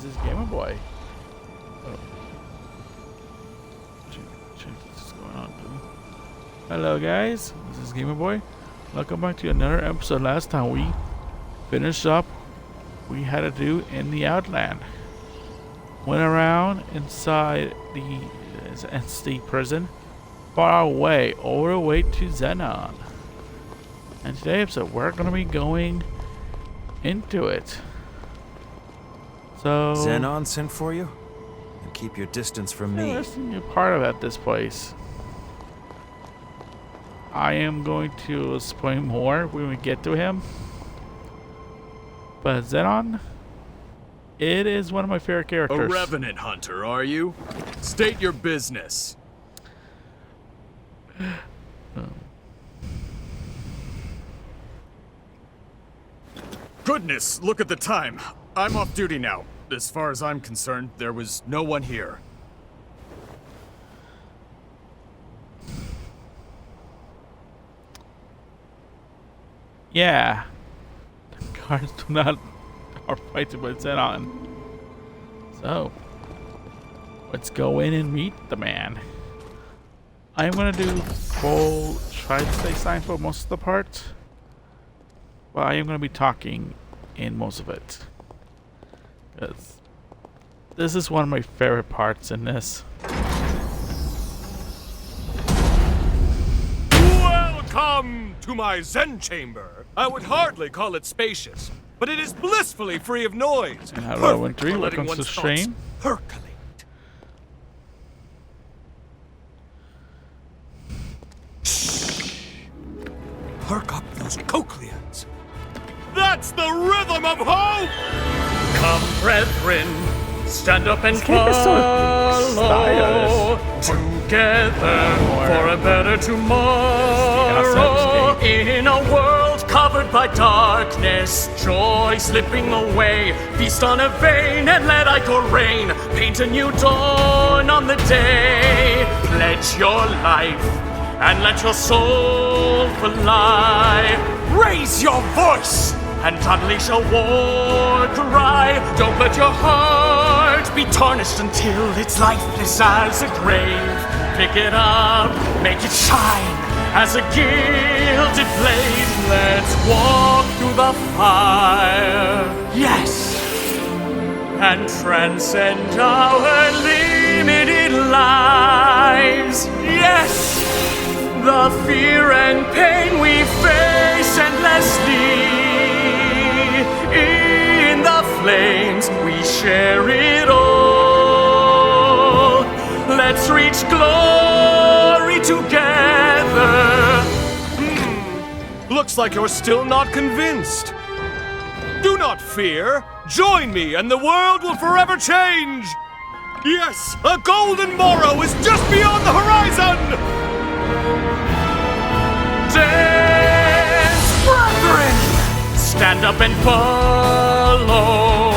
This is Gamer Boy. Oh. Check what's going on, dude. Hello, guys. This is Gamer Boy. Welcome back to another episode. Last time we finished up we had to do in the Outland. Went around inside the NC prison, far away, all the way to Xenon. And today episode we're gonna be going into it. So Xenon sent for you? And keep your distance from me. Listen, you're part of at this place. I am going to explain more when we get to him. But Xenon, it is one of my favorite characters. A revenant hunter, are you? State your business. Goodness, look at the time. I'm off duty now. As far as I'm concerned, there was no one here. Yeah. Guards do not are fighting with Xenon. So, let's go in and meet the man. I'm gonna do full try to stay silent for most of the part. But I am gonna be talking in most of it. Because this is one of my favorite parts in this. Welcome to my Zen chamber. I would hardly call it spacious, but it is blissfully free of noise. And hello, Perfect Wintry. for letting Welcome to the one's thoughts stream. percolate. Perk up those cochlears. That's the rhythm of hope! Come, brethren, stand up and follow together for a better tomorrow. In a world covered by darkness, joy slipping away. Feast on a vein and let Ichor reign. Paint a new dawn on the day. Pledge your life and let your soul fly. Raise your voice and unleash a war cry. Don't let your heart be tarnished until it's lifeless as a grave. Pick it up, make it shine as a gilded blade. Let's walk through the fire, yes, and transcend our limited lives, yes. The fear and pain we face endlessly. In the flames we share it all. Let's reach glory together. Looks like you're still not convinced. Do not fear. Join me and the world will forever change. Yes, a golden morrow is just beyond the horizon. Dance, brethren! Stand up and follow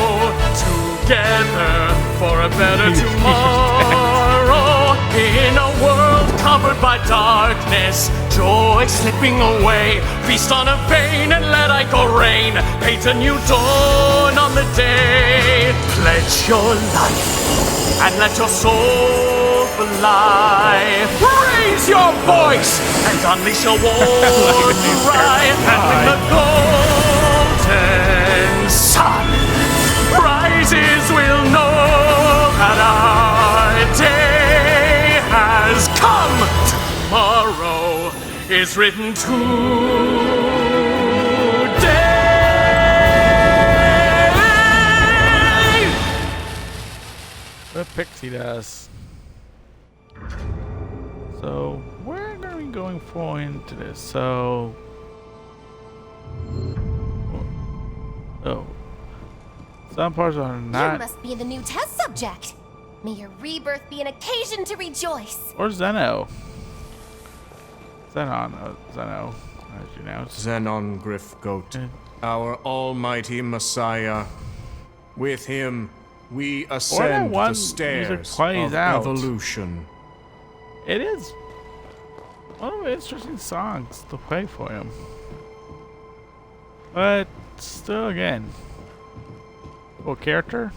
together for a better tomorrow. In a world covered by darkness, joy slipping away. Feast on a vein and let Ichor reign. Paint a new dawn on the day. Pledge your life and let your soul fly. Raise your voice and unleash a war cry. And when the golden sun rises, we'll know that our day has come. Tomorrow is written today. The pixie dust. So we're gonna be going full into this. So, some parts are You not. must be the new test subject. May your rebirth be an occasion to rejoice. Or Zeno. Xenon, Zeno, as you know. Xenon Grifgoat, Yeah. our almighty Messiah. With him, we that ascend one the stairs music plays of out. evolution. It is one of the interesting songs to play for him. But still, again, cool character.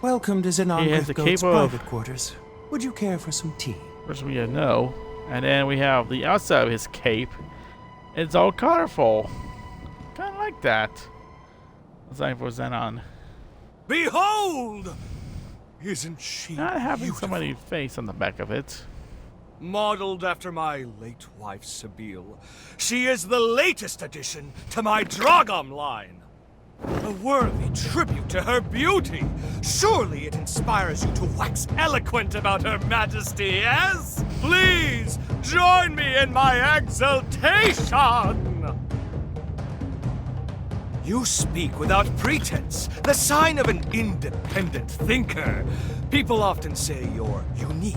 Welcome to Zenon He has the Griffgoat's cape of- private quarters. Would you care for some tea? First we have no. And then we have the outside of his cape. It's all colorful. Kind of like that. Designed for Zenon. Behold! Isn't she Not having beautiful? somebody's face on the back of it. Modeled after my late wife, Sabine. She is the latest addition to my Dragom line. A worthy tribute to her beauty. Surely it inspires you to wax eloquent about her majesty, yes? Please, join me in my exultation! You speak without pretense, the sign of an independent thinker. People often say you're unique,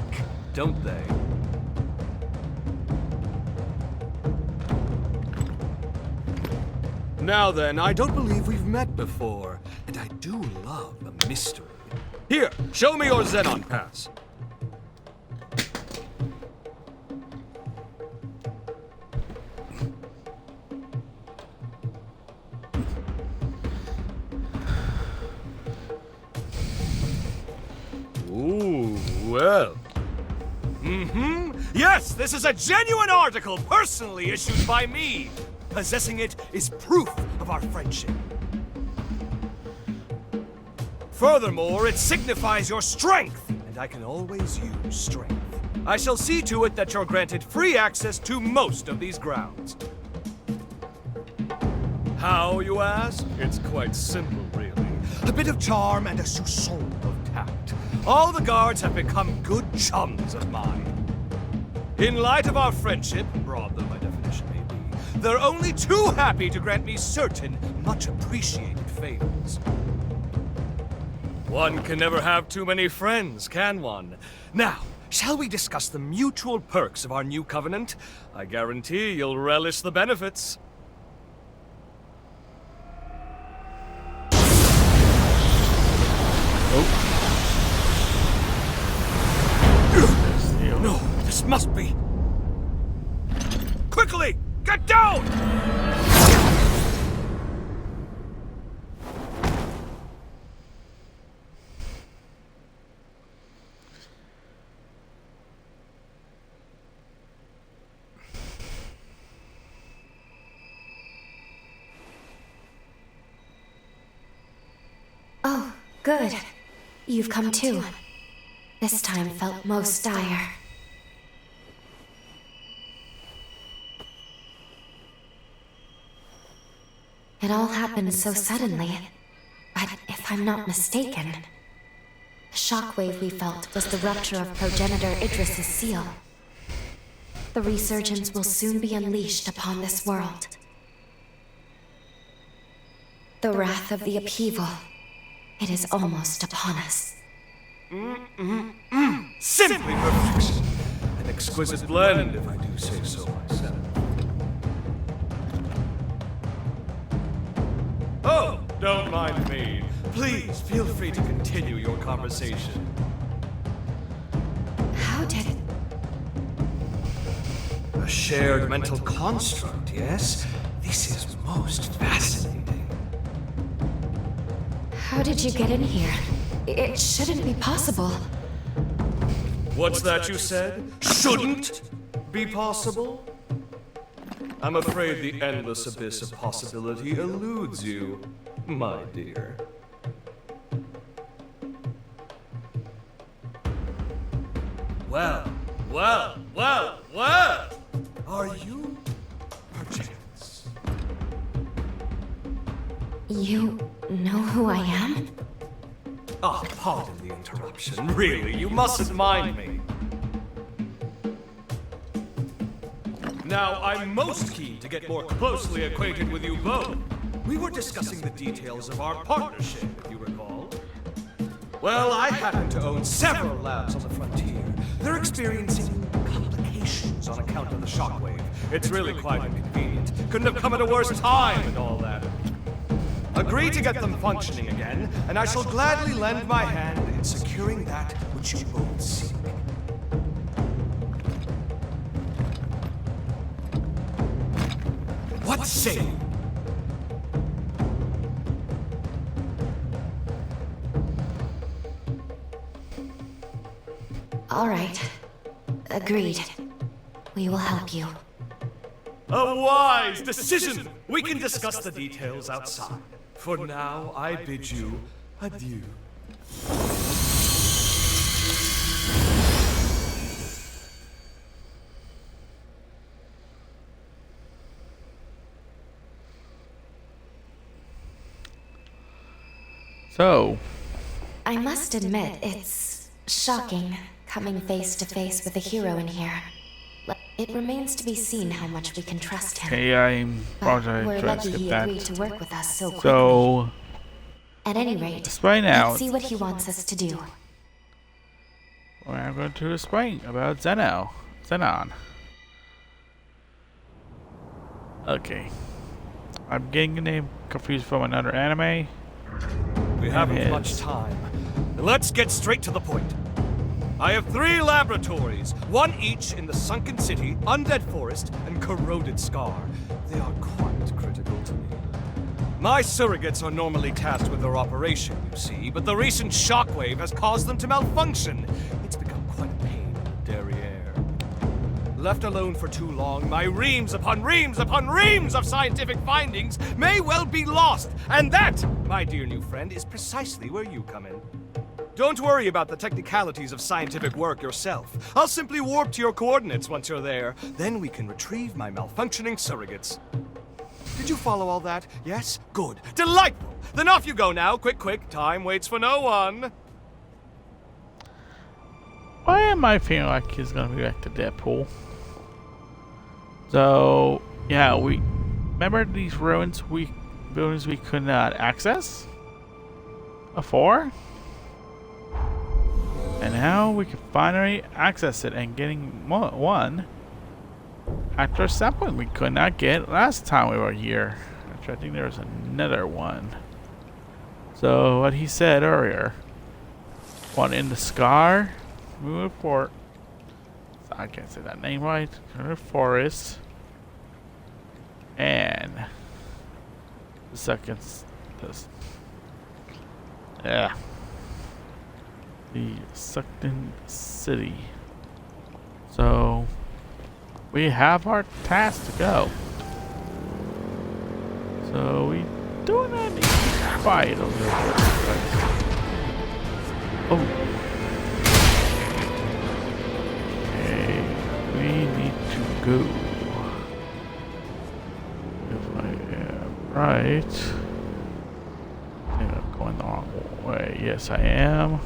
don't they? Now then, I don't believe we've met before, and I do love a mystery. Here, show me your Zenon pass. Ooh, well. Yes, this is a genuine article personally issued by me. Possessing it is proof of our friendship. Furthermore, it signifies your strength, and I can always use strength. I shall see to it that you're granted free access to most of these grounds. How, you ask? It's quite simple, really. A bit of charm and a soupçon of tact. All the guards have become good chums of mine. In light of our friendship, broad though my definition may be, they're only too happy to grant me certain, much appreciated favors. One can never have too many friends, can one? Now, shall we discuss the mutual perks of our new covenant? I guarantee you'll relish the benefits. No, this must be. Quickly, get down! Oh, good. You've come too. This time felt most dire. It all happened so suddenly, but if I'm not mistaken, the shockwave we felt was the rupture of progenitor Idris's seal. The resurgence will soon be unleashed upon this world. The wrath of the upheaval, it is almost upon us. Simply perfection. An exquisite blend, if I do say so myself. Oh, don't mind me. Please, feel free to continue your conversation. How did it? A shared mental construct, yes? This is most fascinating. How did you get in here? It shouldn't be possible. What's that you said? Shouldn't be possible? I'm afraid the endless abyss of possibility eludes you, my dear. Well. Are you perchance? You know who I am? Ah, pardon the interruption. Really, you mustn't mind me. Now, I'm most keen to get more closely acquainted with you both. We were discussing the details of our partnership, if you recall. Well, I happen to own several labs on the frontier. They're experiencing complications on account of the shockwave. It's really quite inconvenient. Couldn't have come at a worse time and all that. Agree to get them functioning again, and I shall gladly lend my hand in securing that which you both seek. What say you? All right. Agreed. We will help you. A wise decision! We can discuss the details outside. For now, I bid you adieu. So, I must admit, it's shocking coming face to face with a hero in here. It remains to be seen how much we can trust him. okay, I'm But probably we're trying to lucky skip he that. agreed to work with us so quickly. So, At any rate, explain now. let's see what he wants us to do. I'm going to explain about Zenon. Okay. I'm getting the name confused from another anime. We haven't much time. Let's get straight to the point. I have 3 laboratories, one each in the Sunken City, Undead Forest, and Corroded Scar. They are quite critical to me. My surrogates are normally tasked with their operation, you see, but the recent shockwave has caused them to malfunction. It's become quite a pain in the derriere. Left alone for too long, my reams upon reams upon reams of scientific findings may well be lost. And that, my dear new friend, is precisely where you come in. Don't worry about the technicalities of scientific work yourself. I'll simply warp to your coordinates once you're there. Then we can retrieve my malfunctioning surrogates. Did you follow all that? Yes? Good. Delightful! Then off you go now. Quick, quick. Time waits for no one. Why am I feeling like he's gonna be back to Deadpool? So, yeah, we remember these buildings we could not access before, and now we can finally access it and getting one after something we could not get last time we were here. Actually, I think there was another one. So what he said earlier, one in the Scar. Move for I can't say that name right. Forest. And the second the Sunken City. So we have our task to go. So we do not need to fight over there. Oh. We need to go. If I am right. I think I'm going the wrong way. Yes, I am.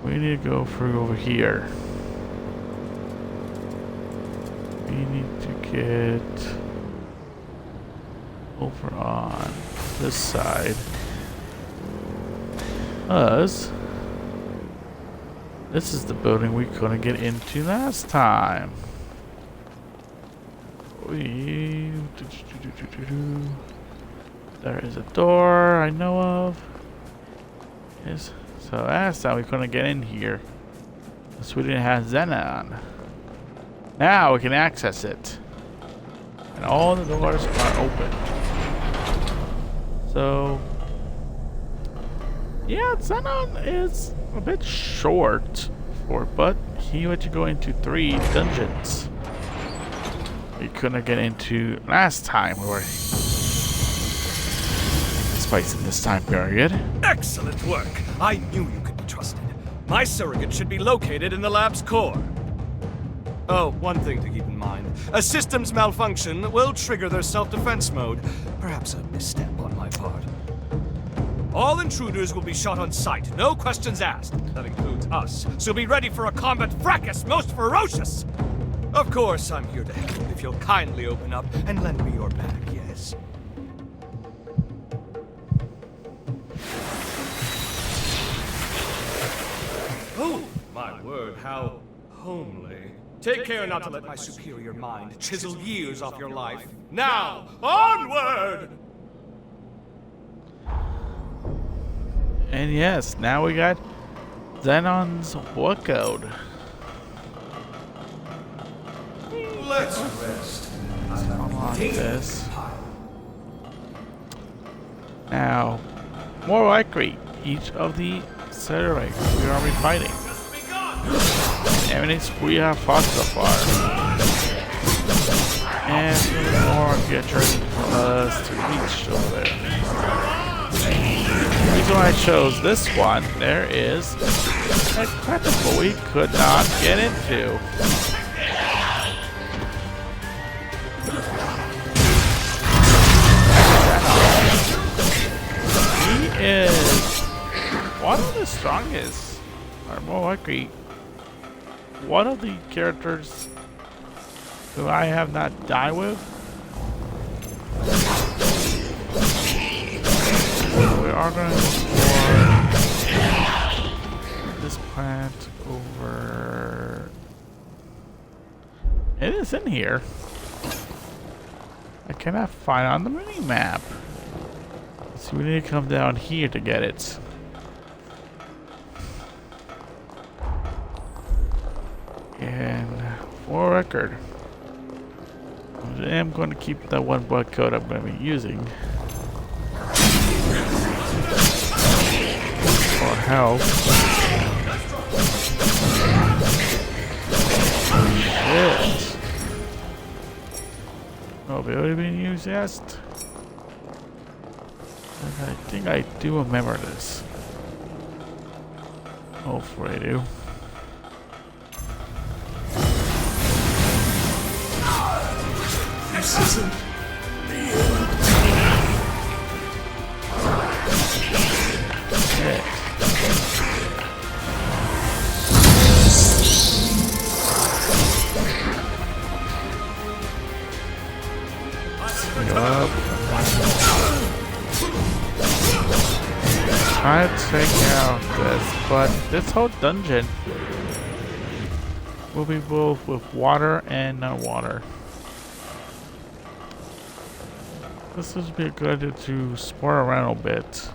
We need to go through over here. We need to get over on this side. Us. This is the building we couldn't get into last time. There is a door I know of. Yes. So last time we couldn't get in here. Because we didn't have Zenon. Now we can access it. And all the doors are open. So yeah, Zenon is a bit short but he let you go into 3 dungeons we couldn't get into last time we were in this time period. Excellent work. I knew you could be trusted. My surrogate should be located in the lab's core. Oh, one thing to keep in mind. A system's malfunction will trigger their self-defense mode. Perhaps a misstep on my part. All intruders will be shot on sight, no questions asked. That includes us, so be ready for a combat fracas most ferocious! Of course, I'm here to help if you'll kindly open up and lend me your back, yes? Oh, my word, how homely. Take care not to let my superior mind chisel years off your life. Now, onward! And yes, now we got Zenon's workout. Let's rest. Unlock this. Now, more likely, each of the Cereals we are fighting enemies we have fought so far. And more creatures for us to reach over there. The reason why I chose this one, there is a critical we could not get into. He is one of the strongest, or more likely, one of the characters who I have not died with. We are going to look for this plant over. It is in here. I cannot find it on the mini map. So we need to come down here to get it. And for record, I am going to keep that one bug code I'm going to be using for health. Shit. Mobility being used, yes. I think I do remember this. Hopefully I do. This isn't the end. Yeah. Yup. Try to take out this, but this whole dungeon will be both with water and no water. This would be a good idea to explore around a bit.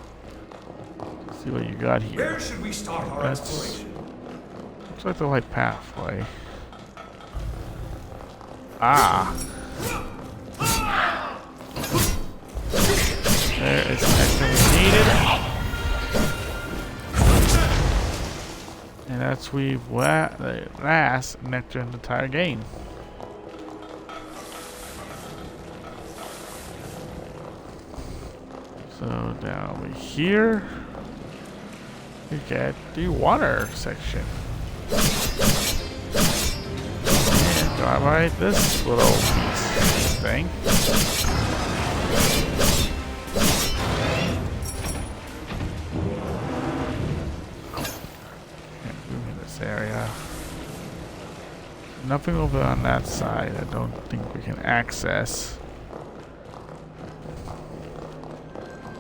See what you got here. Where should we start our exploration? Looks like the right pathway. Ah. There is nectar we needed. And that's the last nectar in the entire game. So down over here, we get the water section. And go right this little thing. Can't move in this area. Nothing over on that side I don't think we can access.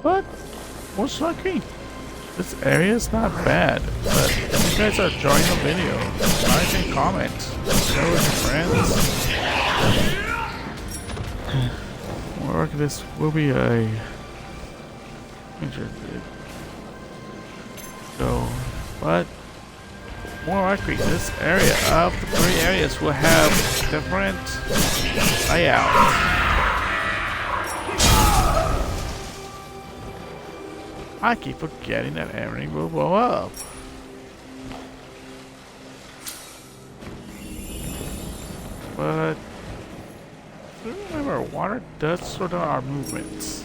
But most likely, this area is not bad. But if you guys are enjoying the video, like and comment, share with your friends. Or this will be a interesting. So, but more likely, this area of the 3 areas will have different layouts. I keep forgetting that everything will blow up. But remember, water does sort of our movements.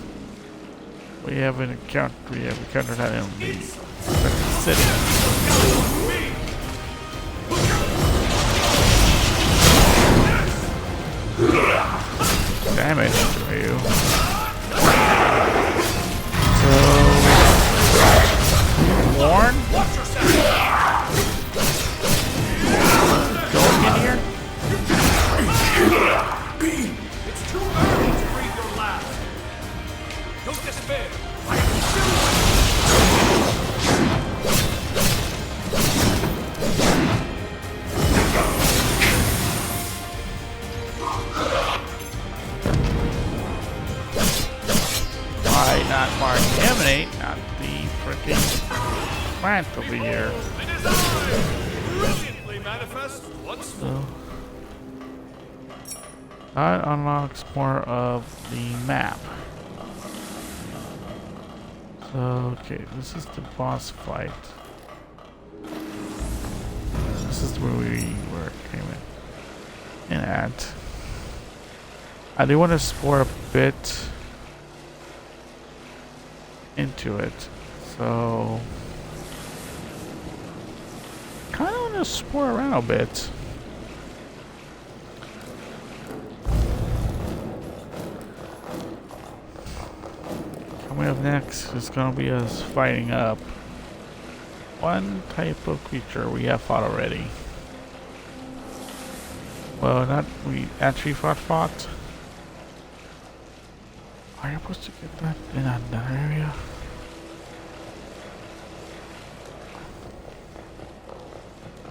We have encountered that in the city. Damage to you. Warn? Going in here? Bean! It's too early to breathe your last. Don't despair. I am still. Why not mark emanate? Not the freaking plant over here. Brilliantly manifest once more. So that unlocks more of the map. So okay, this is the boss fight. This is where we were aiming in at. I do want to explore a bit into it, so kind of want to explore around a bit. Coming up next is gonna be us fighting up one type of creature we have fought already. Well, not we actually fought. Are you supposed to get that in another area?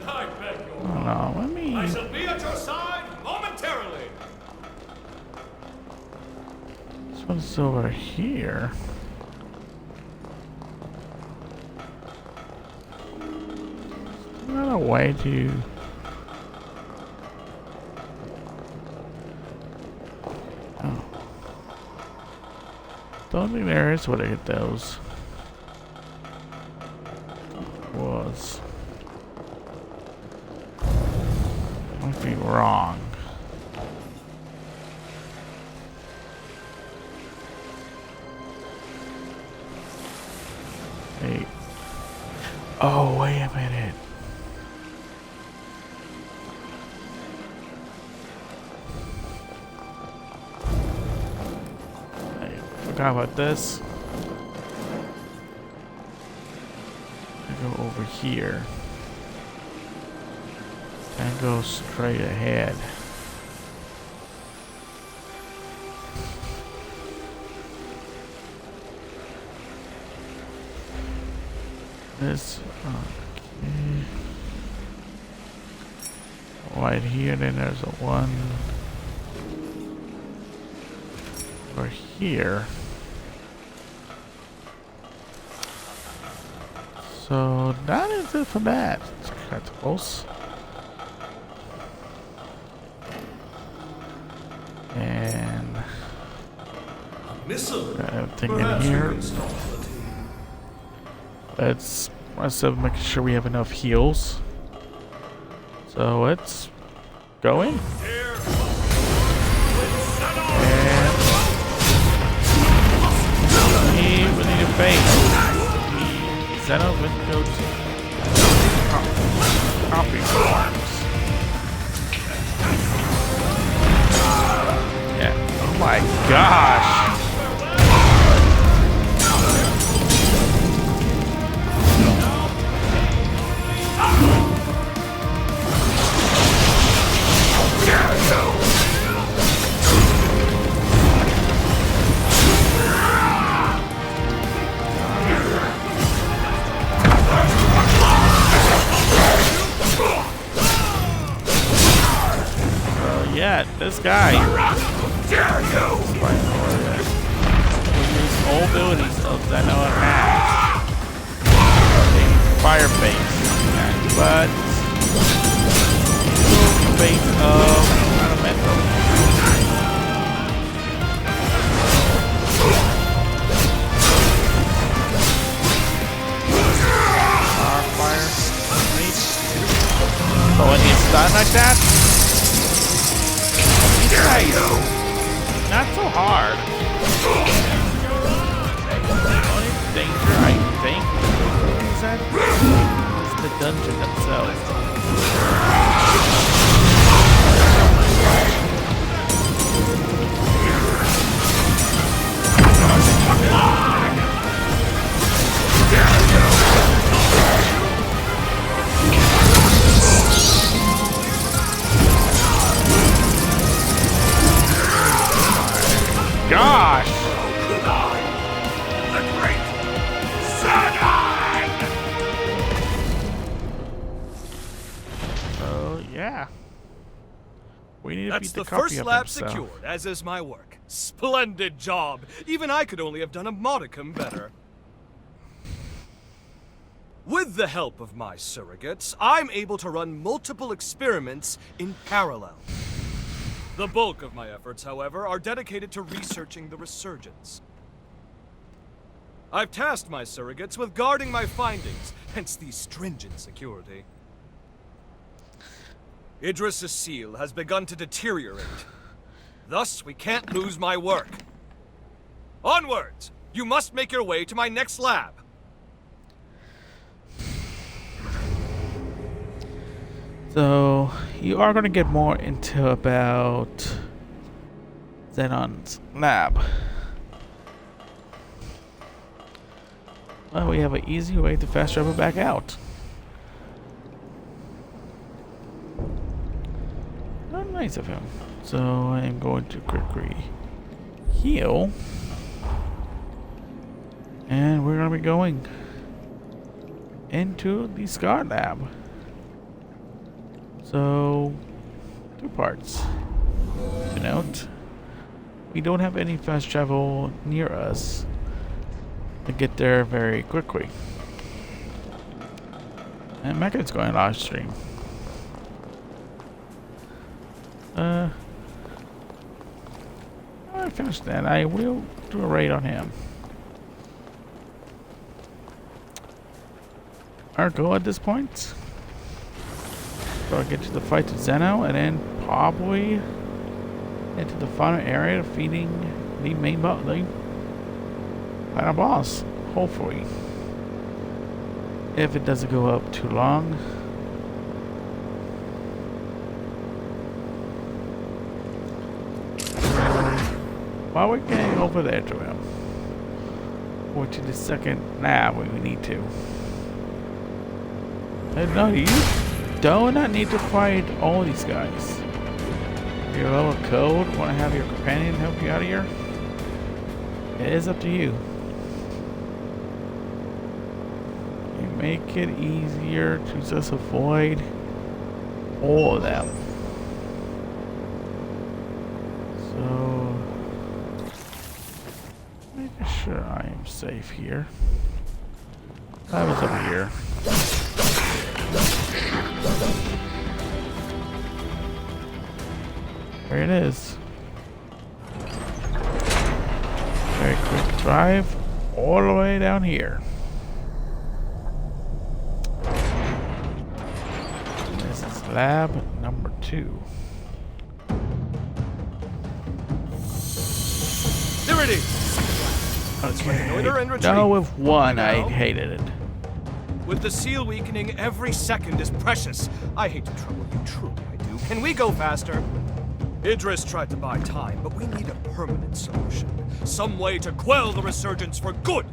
I beg your Oh no, let me. I shall be at your side momentarily. This one's over here. Not a way to. Oh. Don't think there is a way to hit those. Was. Might be wrong. Hey. Oh, wait a minute. Forgot about this. I go over here and go straight ahead. This okay. Right here, then there's a one over here. So that is it for that. It's kind of close. And Missile. got everything in Perhaps we here. can install the team. Let's also make sure we have enough heals. So let's go in. Here. And we need a base. Zeno with those copy forms. Yeah. Oh my gosh. Yeah, this guy. With these old abilities of Zeno and Max. Fire base. But base of elemental. Fire. So when he's done like that, not so hard. The only danger, I think, is that it's the dungeon themselves. Gosh! The great Zedon! Oh yeah. We need to That's beat the the copy first of lab himself. secured, as is my work. Splendid job. Even I could only have done a modicum better. With the help of my surrogates, I'm able to run multiple experiments in parallel. The bulk of my efforts, however, are dedicated to researching the resurgence. I've tasked my surrogates with guarding my findings, hence the stringent security. Idris' seal has begun to deteriorate. Thus, we can't lose my work. Onwards! You must make your way to my next lab. So, you are going to get more into about Xenon's lab. Well, we have an easy way to fast travel back out. Not nice of him. So, I am going to quickly heal. And we're going to be going into the Scar Lab. So, 2 parts. To note, we don't have any fast travel near us to get there very quickly. And Mechan's going live stream. I finished that. I will do a raid on him. Our goal at this point, so I'll get to the fight to Zeno and then probably into the final area defeating the main final boss, hopefully. If it doesn't go up too long. While we're getting over there to him, or to the second lab when we need to. No, you do not need to fight all these guys. Your level code, want to have your companion help you out of here? It is up to you. You make it easier to just avoid all of them. So, making sure I am safe here. I was over here. There it is. Very quick drive all the way down here. This is lab number 2. There it is! Okay. No, with 1 I hated it. With the seal weakening, every second is precious. I hate to trouble you, truly I do. Can we go faster? Idris tried to buy time, but we need a permanent solution. Some way to quell the resurgence for good.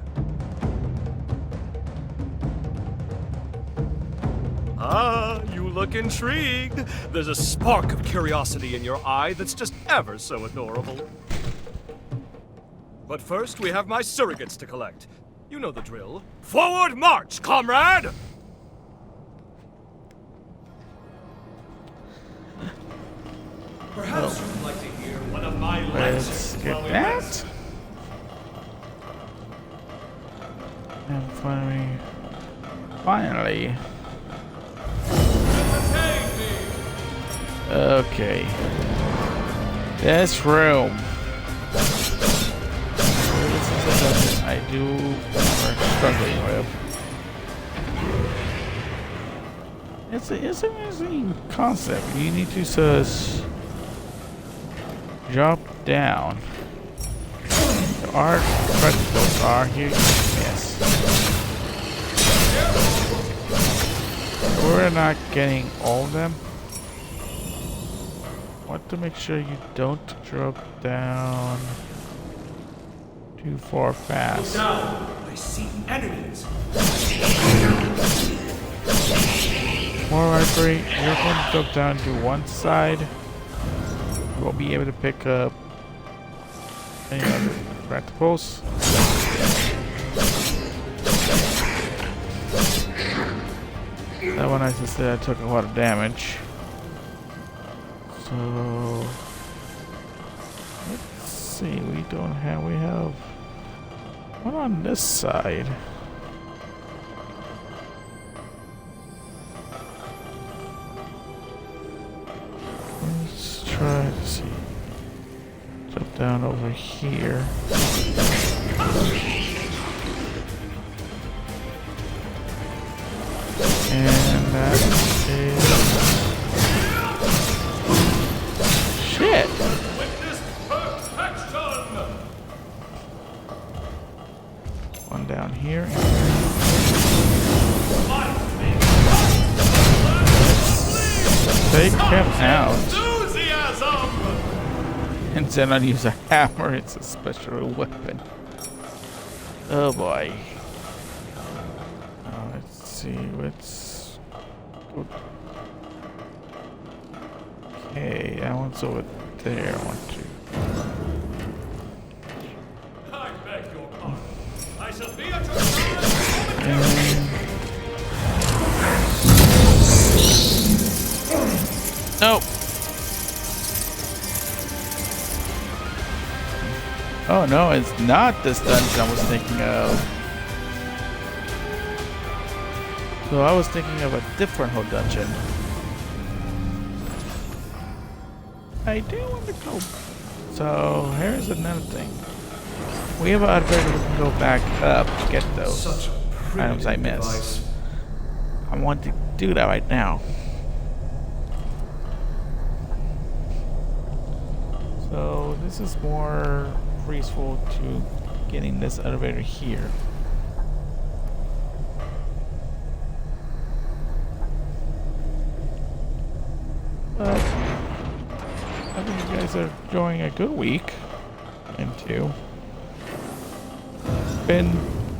Ah, you look intrigued. There's a spark of curiosity in your eye that's just ever so adorable. But first, we have my surrogates to collect. You know the drill. Forward march, comrade! Perhaps you'd like to hear one of my Let's get that. And finally. Okay. This room. This is a dungeon I do remember struggling with. It's an interesting concept. You need to just jump down. There are crystals are here. Yes. We're not getting all of them. Want to make sure you don't drop down too far fast. Now, I see enemies. More likely, you're going to drop down to one side. You won't be able to pick up any other practicals. That one, I just said, I took a lot of damage. So let's see. We have one on this side. Let's try to see. Jump down over here. And that is take him out. Enthusiasm! And then I'll use a hammer. It's a special weapon. Oh boy. Let's see. Let's go. Okay, that one's over there. I want to. I beg your pardon. I shall be at your Nope. Oh no, it's not this dungeon I was thinking of. So I was thinking of a different whole dungeon. I do want to go. So here's another thing. We have an elevator we can go back up to get those Such a items I primitive missed. device. I want to do that right now. So this is more peaceful to getting this elevator here. But I think you guys are enjoying a good week into. Been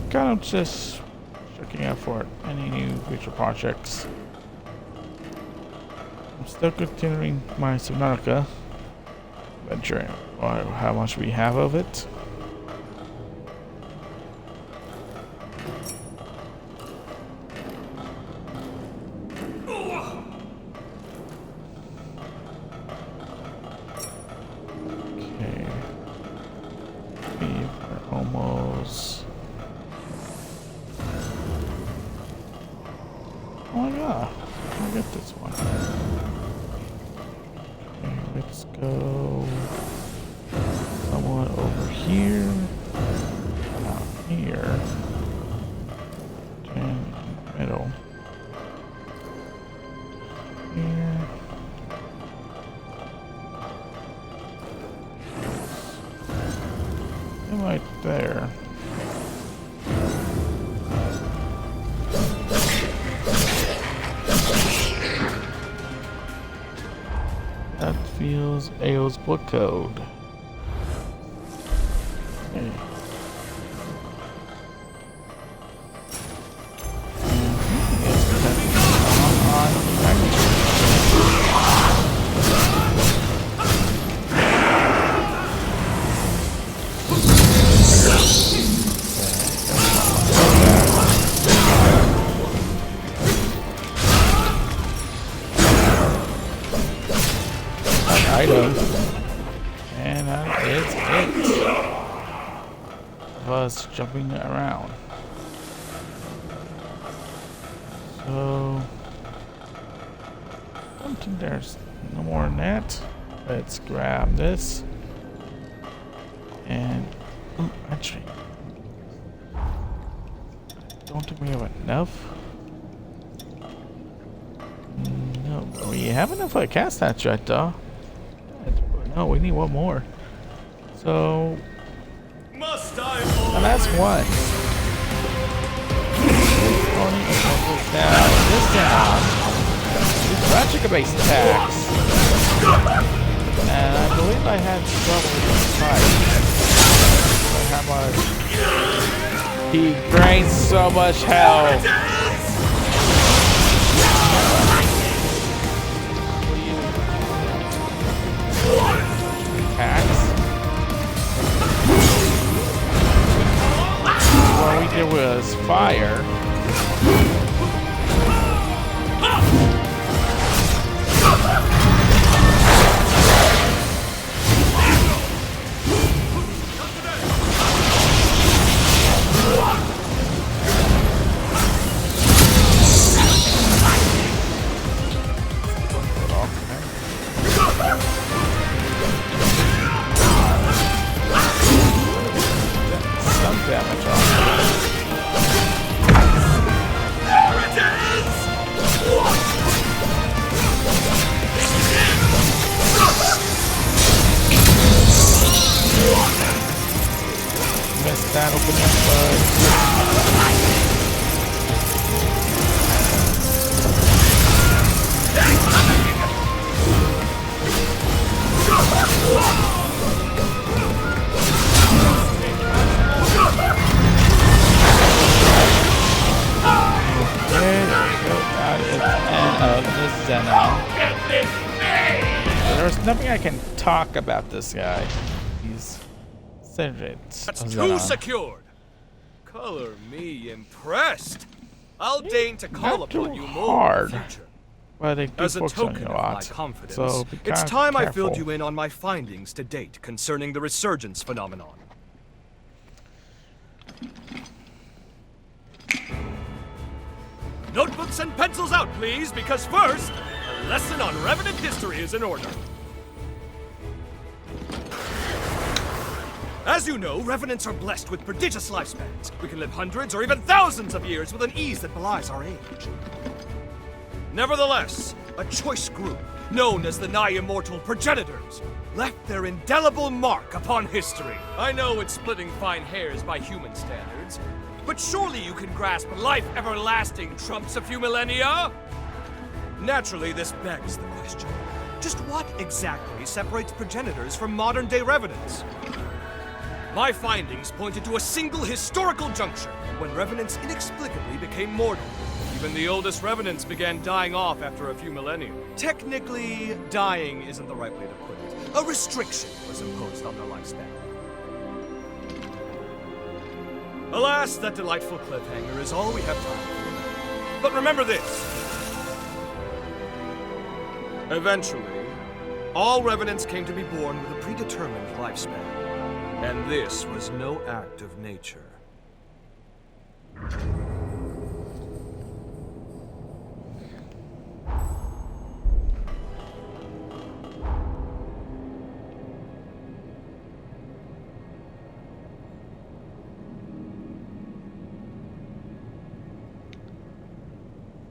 kind of just looking out for any new future projects. I'm still continuing my Subnautica venture, or how much we have of it. Okay. We're almost. Oh my god, I'll get this one. Okay, let's go somewhat over here. Down here. And middle. Here. And right there. That feels AO's book code. Okay. Item. And that is it. Of us jumping around. So I don't think there's no more than that. Let's grab this. And actually, don't think we have enough. No, we have enough for a cat statue, I thought. No, we need one more. So, Must I the last one. This down, this down. These Ratchet base attacks. And I believe I had trouble with the fight. How much? He drains so much health. Attacks. What we did was fire. Some damage on it. Zenon. There's nothing I can talk about this guy. He's Cedric. That's two secured. Color me impressed. I'll deign to call Not upon too you more hard. in the future. Well, they do As a focus on token you of a my lot. confidence, So be it's kind of time I careful. filled you in on my findings to date concerning the resurgence phenomenon. Notebooks and pencils out, please, because first, a lesson on Revenant history is in order. As you know, Revenants are blessed with prodigious lifespans. We can live hundreds or even thousands of years with an ease that belies our age. Nevertheless, a choice group, known as the nigh-immortal Progenitors, left their indelible mark upon history. I know it's splitting fine hairs by human standards, but surely you can grasp life everlasting trumps a few millennia? Naturally, this begs the question. Just what exactly separates Progenitors from modern-day Revenants? My findings pointed to a single historical juncture when Revenants inexplicably became mortal. Even the oldest Revenants began dying off after a few millennia. Technically, dying isn't the right way to put it. A restriction was imposed on their lifespan. Alas, that delightful cliffhanger is all we have time for. But remember this. Eventually, all Revenants came to be born with a predetermined lifespan. And this was no act of nature.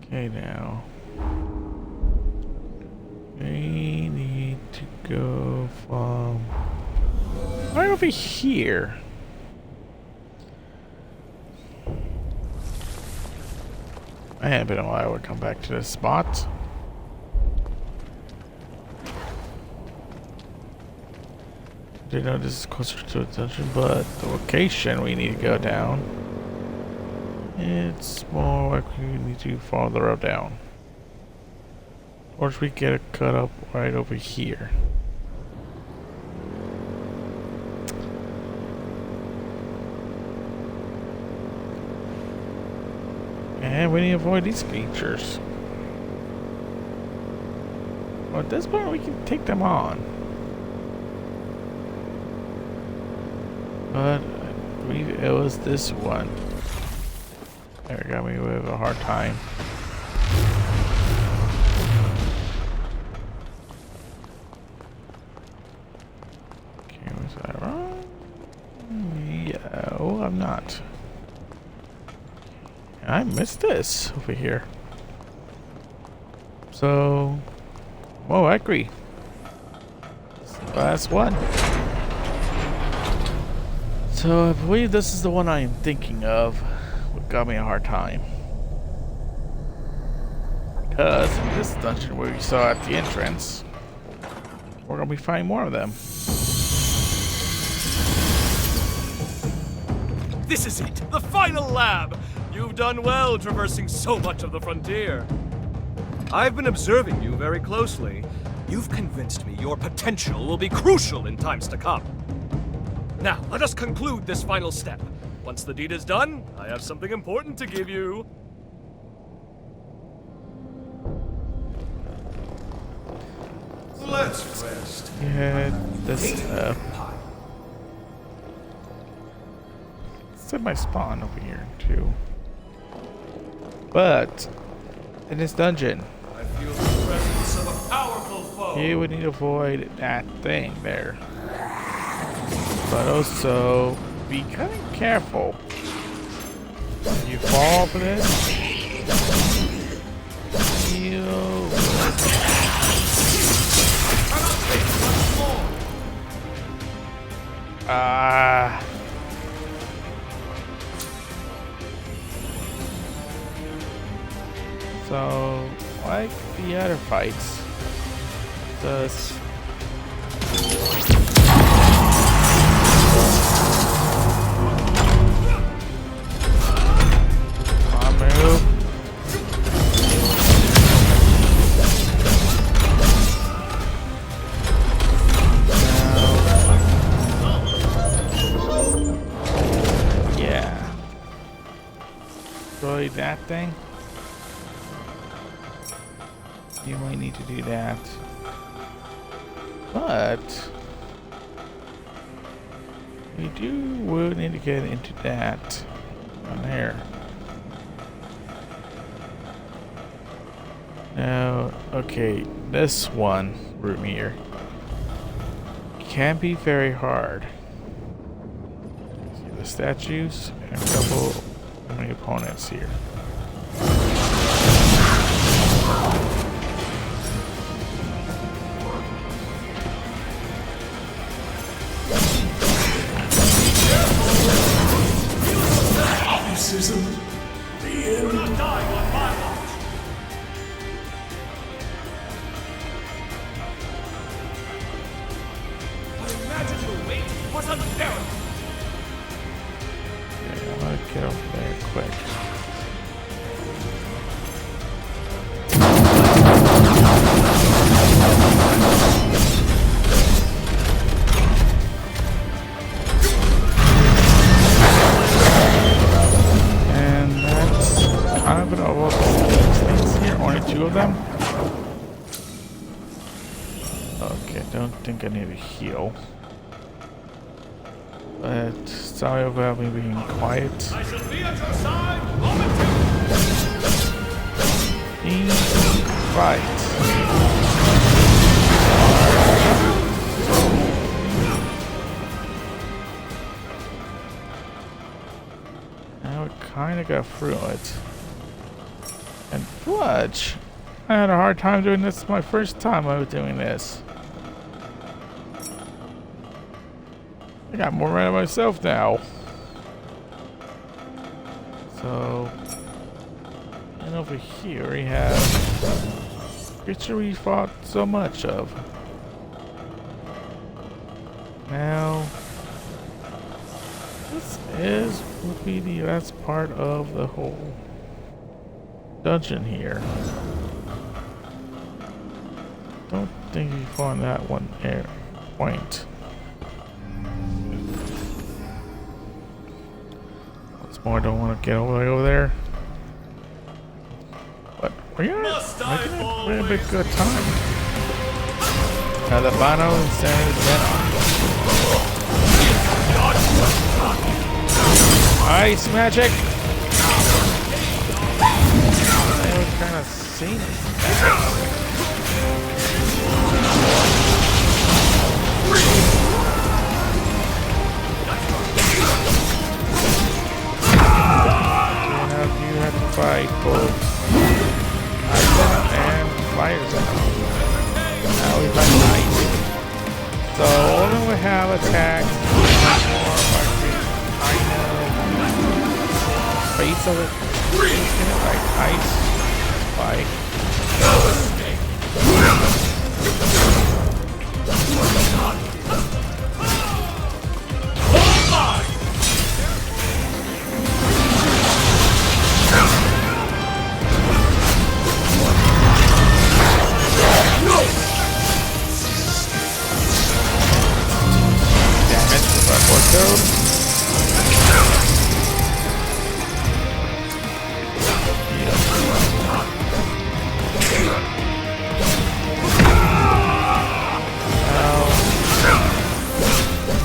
Okay, now. We need to go from right over here. I haven't been a while. I would come back to this spot. I did know this is closer to a dungeon, but the location we need to go down, it's more like we need to follow the road down. Or should we get it cut up right over here? And we need to avoid these creatures. Well, at this point we can take them on. But I believe it was this one. There got me with a hard time. Okay, was I wrong? Yeah, oh, I'm not. I missed this over here. So, whoa, I agree. This is the last one. So I believe this is the one I am thinking of. What got me a hard time. Because in this dungeon where we saw at the entrance, we're gonna be finding more of them. This is it, the final lab! You've done well traversing so much of the frontier. I've been observing you very closely. You've convinced me your potential will be crucial in times to come. Now, let us conclude this final step. Once the deed is done, I have something important to give you. Let's rest. Yeah, this stuff. Set my spawn over here too. But in this dungeon, I feel the presence of a powerful foe. you would need to avoid that thing there. But also be kind of careful. When you fall for this, so like the other fights, just move. that thing. You might need to do that. But we would need to get into that on there. Now, okay, this one room here can be very hard. See the statues and a couple enemy opponents here. This isn't the end. You're not dying on my watch. I imagine the weight was unbearable. Okay, I'm gonna get over there quick. Two of them? Okay, don't think I need a heal. But sorry about me being quiet. I shall be at your side momentarily. Right. Now we kinda got through it. And fudge! I had a hard time doing this. It's my first time I was doing this. I got more right of myself now. So, and over here we have creature we fought so much of. Now, this would be the last part of the whole dungeon here. Don't think we found that one point. Once more, I don't want to get all the way over there. But we're having a bit good time. Now the Bano and Santa's Venom. Ice magic! I was kind of seen it. You have to fight both Ice Venom and Fire Venom. Now we fight Ice. So only we have attacks base of it. Like Ice, Spike.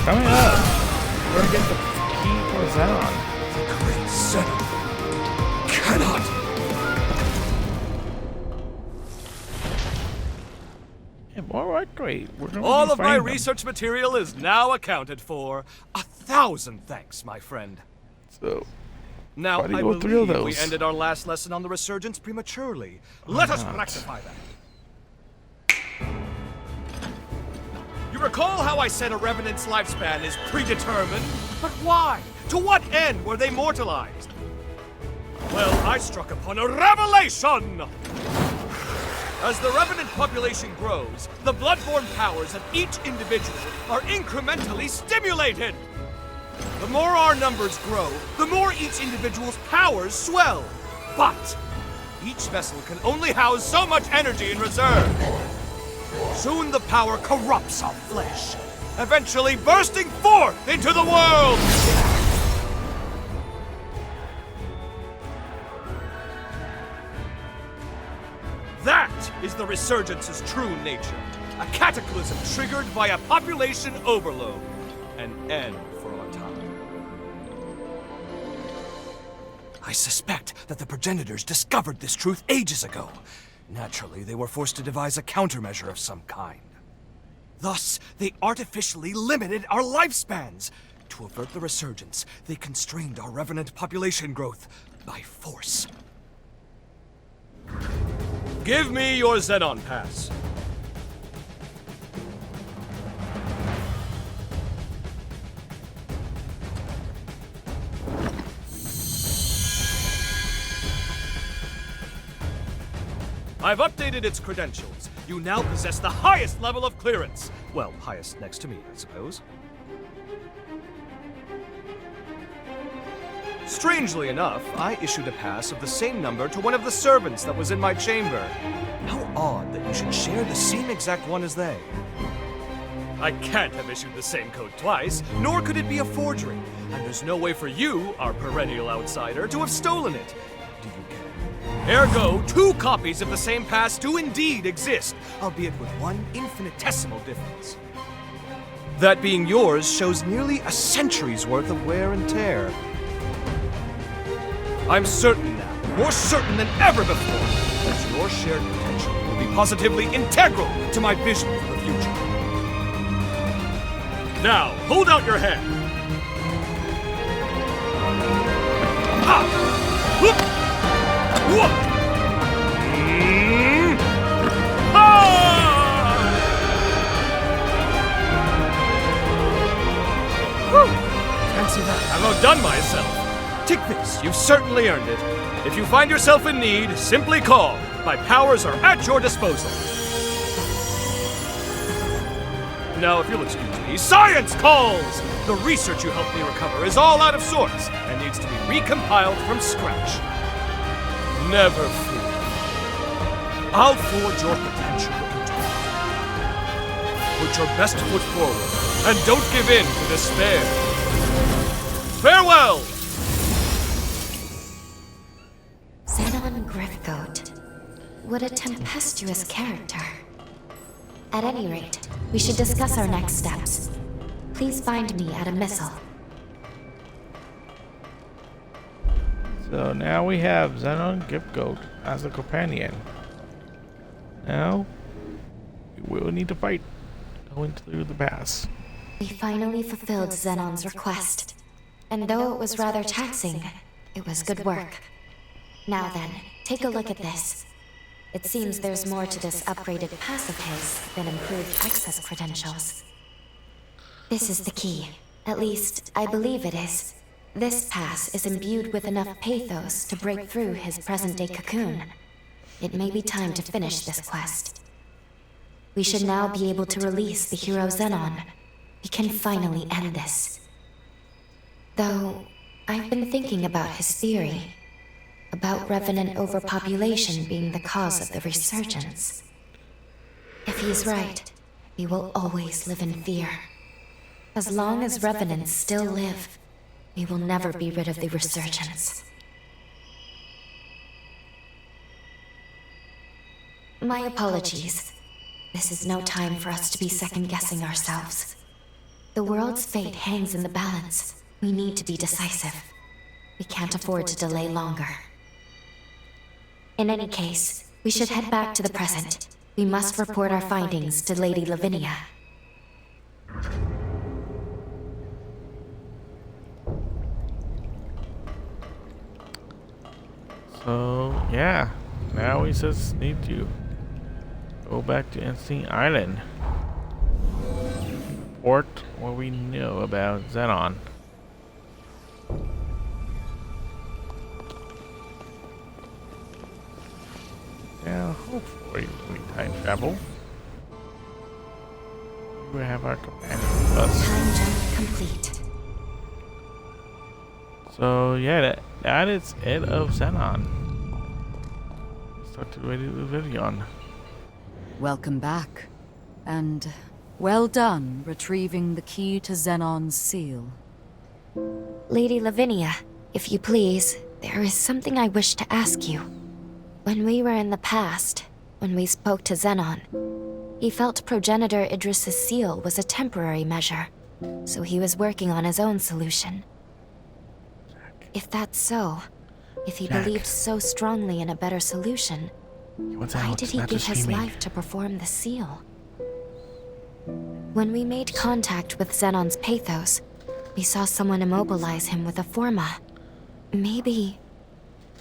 Coming up, we're gonna get the key for Zenon. The great Zenon cannot. Yeah, alright, great. We're gonna All of my them. research material is now accounted for. 1,000 thanks, my friend. So, Now, why do you I go through believe we those? ended our last lesson on the resurgence prematurely. Let us not? rectify that. You recall how I said a Revenant's lifespan is predetermined? But why? To what end were they mortalized? Well, I struck upon a revelation! As the Revenant population grows, the bloodborne powers of each individual are incrementally stimulated! The more our numbers grow, the more each individual's powers swell. But each vessel can only house so much energy in reserve. Soon the power corrupts our flesh, eventually bursting forth into the world! is the Resurgence's true nature. A cataclysm triggered by a population overload. An end for our time. I suspect that the progenitors discovered this truth ages ago. Naturally, they were forced to devise a countermeasure of some kind. Thus, they artificially limited our lifespans. To avert the resurgence, they constrained our revenant population growth by force. Give me your Xenon Pass. I've updated its credentials. You now possess the highest level of clearance. Well, highest next to me, I suppose. Strangely enough, I issued a pass of the same number to one of the servants that was in my chamber. How odd that you should share the same exact one as they. I can't have issued the same code twice, nor could it be a forgery. And there's no way for you, our perennial outsider, to have stolen it. Do you get it? Ergo, 2 copies of the same pass do indeed exist, albeit with one infinitesimal difference. That being yours shows nearly a century's worth of wear and tear. I'm certain now, more certain than ever before, that your shared potential will be positively integral to my vision for the future. Now, hold out your hand. Ha! Whoop! Whoop! Fancy that. I've outdone myself. Take this, you've certainly earned it. If you find yourself in need, simply call. My powers are at your disposal. Now, if you'll excuse me, science calls! The research you helped me recover is all out of sorts and needs to be recompiled from scratch. Never fear. I'll forge your potential into it. Put your best foot forward and don't give in to despair. Farewell! Xenon Griffgoat. What a tempestuous character. At any rate, we should discuss our next steps. Please find me at a missile. So now we have Xenon Griffgoat as a companion. Now, we will need to fight going through the pass. We finally fulfilled Xenon's request. And though it was rather taxing, it was good work. Now then, take a look at this. It seems there's more to this upgraded pass of his than improved access credentials. This is the key. At least, I believe it is. This pass is imbued with enough pathos to break through his present-day cocoon. It may be time to finish this quest. We should now be able to release the hero Xenon. We can finally end this. Though, I've been thinking about his theory. About revenant overpopulation being the cause of the resurgence. If he's right, we will always live in fear. As long as revenants still live, we will never be rid of the resurgence. My apologies. This is no time for us to be second-guessing ourselves. The world's fate hangs in the balance. We need to be decisive. We can't afford to delay longer. In any case, we should head back to the present. We must report our findings to Lady Lavinia. So, yeah. Now we just need to go back to Instinct Island. Report what we know about Xenon. Yeah, hopefully we time travel. We have our companion with us. Time jump complete. So yeah, that is it of Xenon. Let's talk to Lady Lavinia. Welcome back. And well done retrieving the key to Xenon's seal. Lady Lavinia, if you please, there is something I wish to ask you. When we were in the past, When we spoke to Xenon, he felt Progenitor Idris's seal was a temporary measure, so he was working on his own solution. If that's so, if he believed so strongly in a better solution, why did he give his life to perform the seal? When we made contact with Xenon's Pathos, we saw someone immobilize him with a Forma. Maybe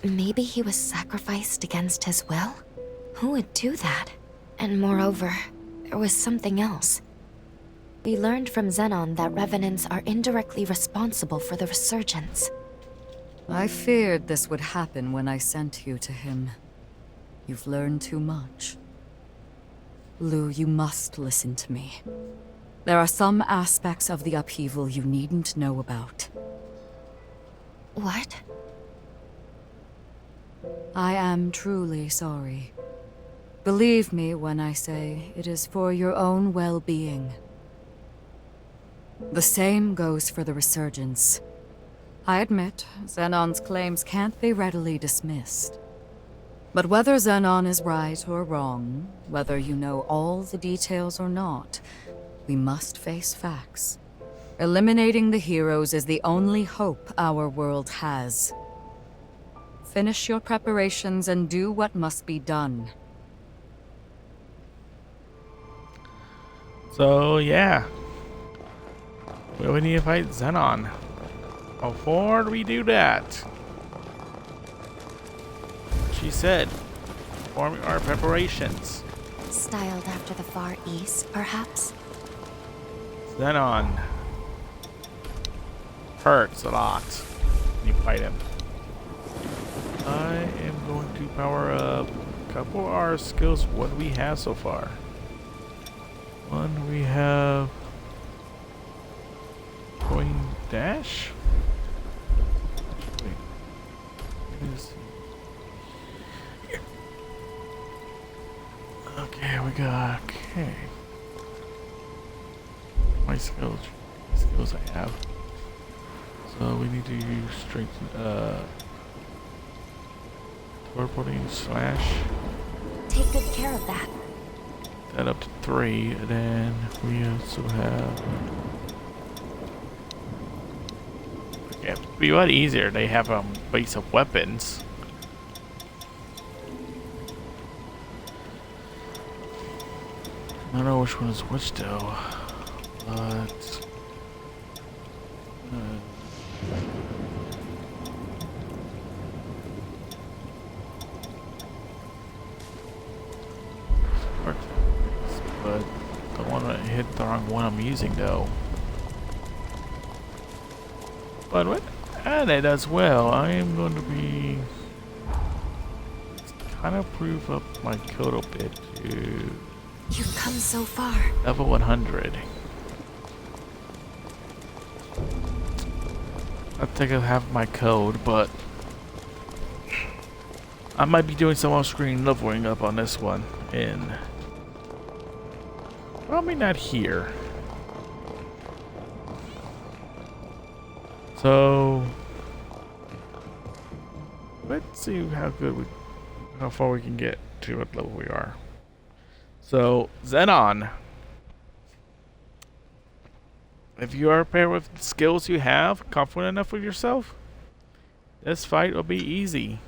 he was sacrificed against his will? Who would do that? And moreover, there was something else. We learned from Xenon that Revenants are indirectly responsible for the resurgence. I feared this would happen when I sent you to him. You've learned too much. Lu, you must listen to me. There are some aspects of the upheaval you needn't know about. What? I am truly sorry. Believe me when I say it is for your own well-being. The same goes for the resurgence. I admit, Xenon's claims can't be readily dismissed. But whether Xenon is right or wrong, whether you know all the details or not, we must face facts. Eliminating the heroes is the only hope our world has. Finish your preparations and do what must be done. So, yeah. We need to fight Xenon. Before we do that, she said, performing our preparations. Styled after the Far East, perhaps? Xenon hurts a lot when you fight him. I am going to power up a couple of our skills. What do we have so far? One, we have going dash. Wait, let me see. Here. Okay, we got my skills I have. So we need to use strength. Teleporting slash. Take good care of that. That up to 3, and then we also have. Yeah, it'd be a lot easier. They have base of weapons. I don't know which one is which though, but. But I don't want to hit the wrong one I'm using though. But what? And it does well. I am going to be kind of prove up my code a bit to. You've come so far. Level 100. I think I have my code, but I might be doing some off-screen leveling up on this one. In probably not here. So let's see how far we can get to what level we are. So Xenon, if you are prepared with the skills you have, confident enough with yourself, this fight will be easy.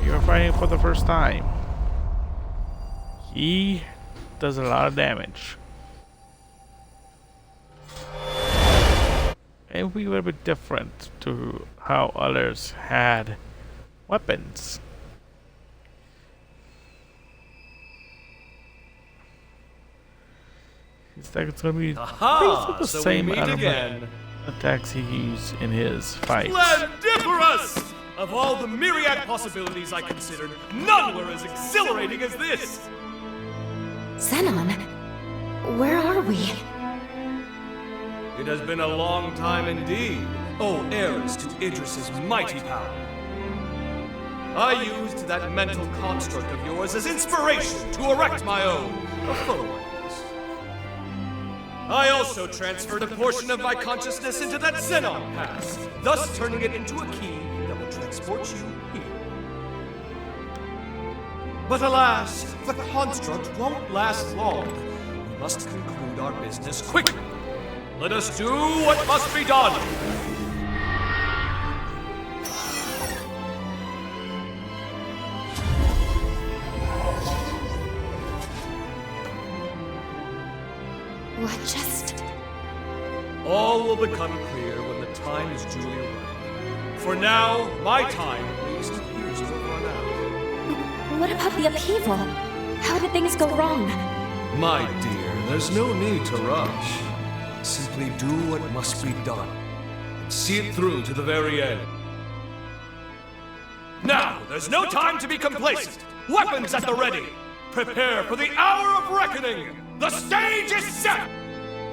You're fighting for the first time. He does a lot of damage. It would be a little bit different to how others had weapons. It's like it's gonna be basically the same amount of attacks he used in his fights. Splendiferous! Of all the myriad possibilities I considered, none were as exhilarating as this! Xenon, where are we? It has been a long time indeed, O heirs to Idris's mighty power. I used that mental construct of yours as inspiration to erect my own, a photo. I also transferred a portion of my consciousness into that Xenon pass, thus turning it into a key that will transport you here. But alas, the construct won't last long. We must conclude our business quickly. Let us do what must be done. What just... All will become clear when the time is duly right. For now, my time at least appears to have run out. What about the upheaval? How did things go wrong? My dear, there's no need to rush. Simply do what must be done. And see it through to the very end. Now, there's no time to be complacent. Weapons at the ready. Prepare for the hour of reckoning. The stage is set.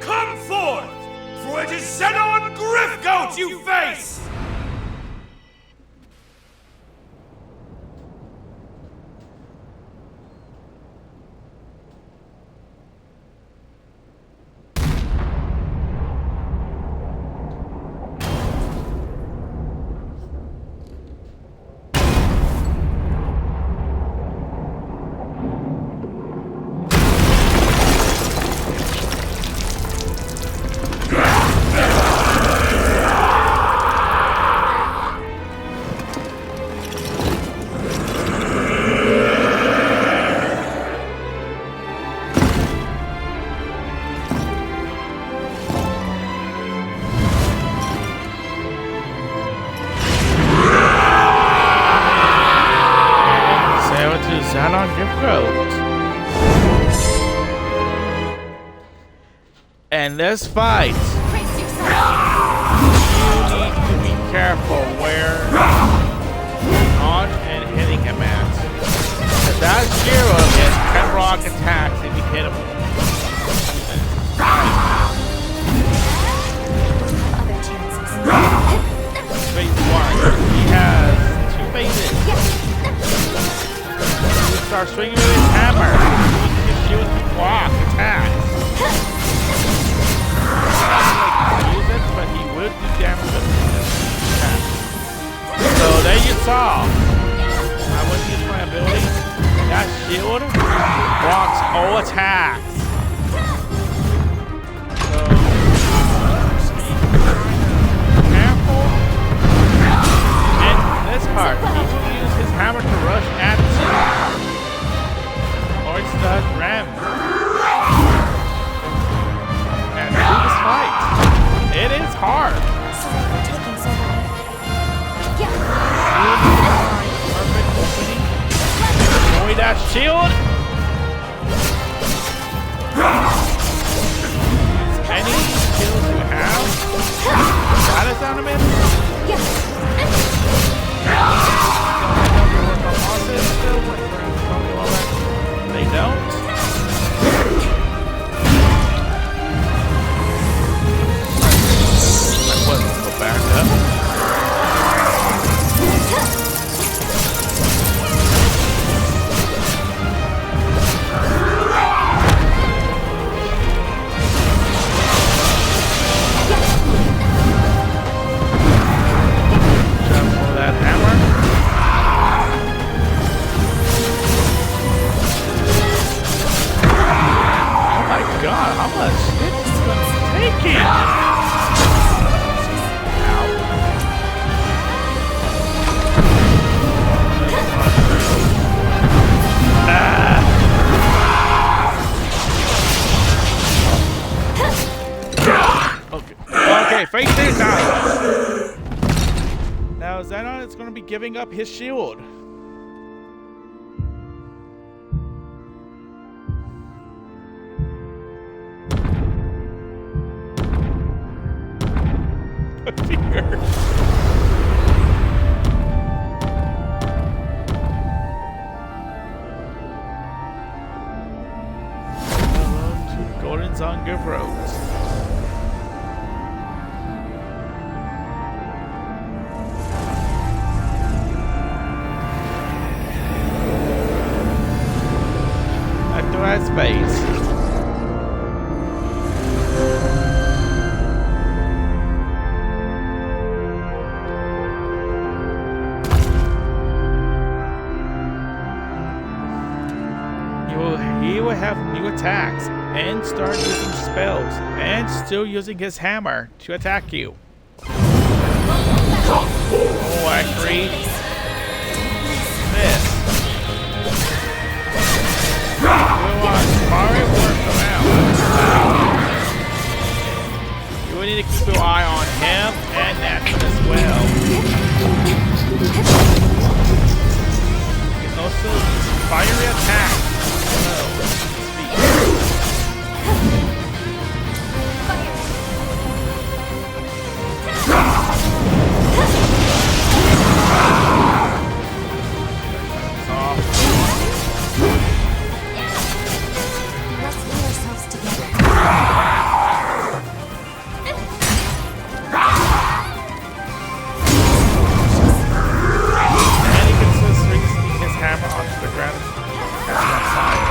Come forth, for it is Xenon Grifgoat you face! Xenon Grifgoat. And let's fight. Brace yourself. You need to be careful where on and hitting him at. That Shiro gets Kenrock attacks if you hit him. Other chances. Phase 1. He has 2 phases. He starts swinging with his hammer. He can shield and block attacks. Use it, but he would do damage with his attacks. So there you saw. I wouldn't use my ability. That shield blocks all attacks. So careful. And this part, he will use his hammer to rush at you. Or it's the ram. And do this fight. It is hard. Sorry for taking so long. Perfect opening. Enjoy that shield. Any skills you have. Status animate. They don't. Let's go back up. Jump for that hammer. Oh my god, how much hit is this taking? Okay, face this now. Now Xenon is going to be giving up his shield. Here. Golden Song Grifgoat. Activate space. attacks and start using spells and still using his hammer to attack you. Oh, actually, miss. Go on, Mario works around. You will need to keep your eye on him and Nathan as well. You can also use fiery attack. Let's pull ourselves together. And he can still swing his hammer onto the ground and catch on fire.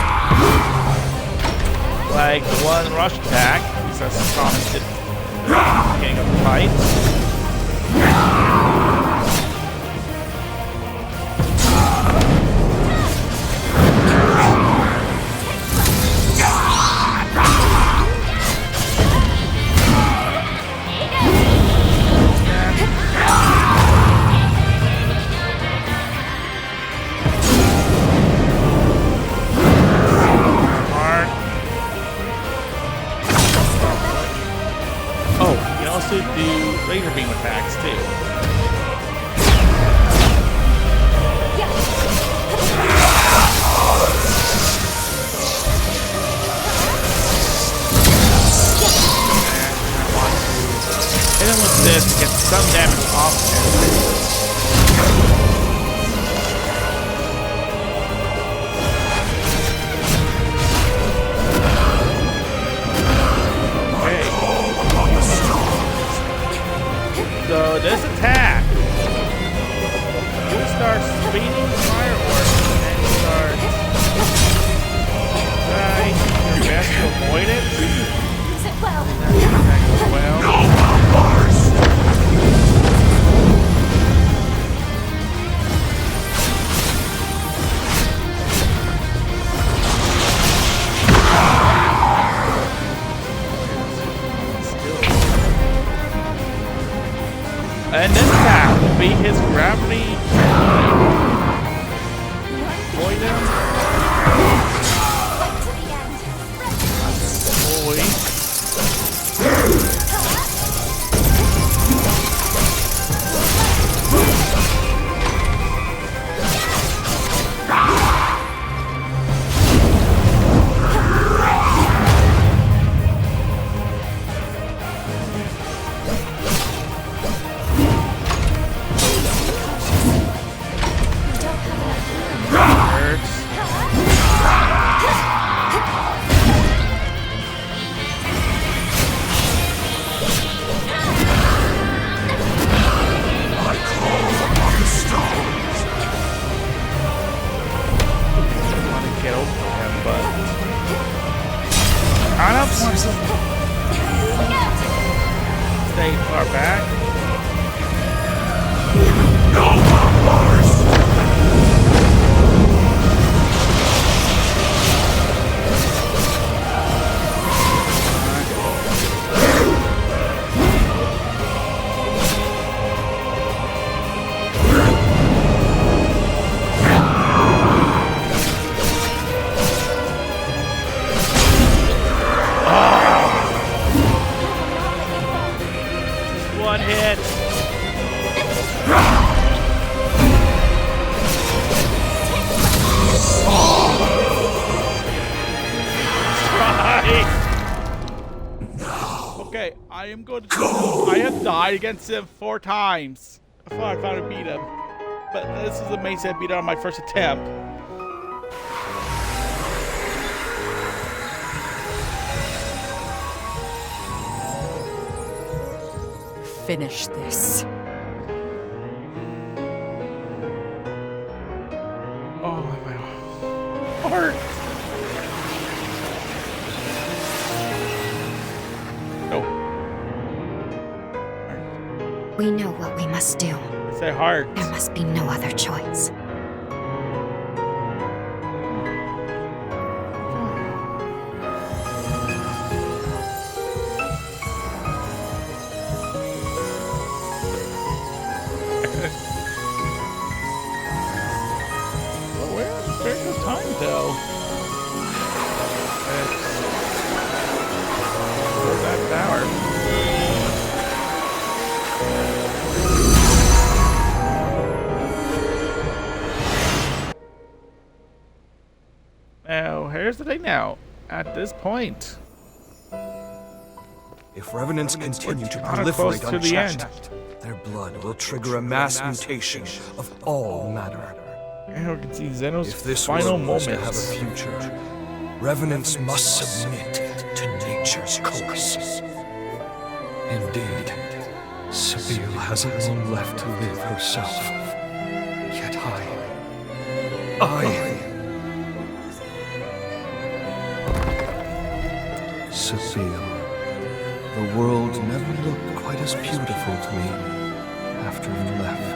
Like the one rush attack, he's a strong hit at the beginning of the fight. Do laser beam attacks too. Hit him with this to get some damage off him. So this attack, he starts speeding fireworks and starts trying your best to avoid it. Use it well. Attack as well. And this attack will be his gravity. Avoid him. Fight to the end. Holy. Stay far back. One hit. Okay, I am going to. I have died against him 4 times. I thought I finally beat him, but this is amazing. I beat him on my first attempt. Finish this. Oh my heart. No. We know what we must do. Say heart. There must be no other choice. at this point. If revenants continue to kinda close proliferate to the end. unchecked, their blood will trigger a mass mutation of all matter. And we can see Zeno's If this final world was to have a moments. future, revenants must submit to nature's course. Indeed, Sabine hasn't long left to live herself. Yet Sabine, the world never looked quite as beautiful to me after you left.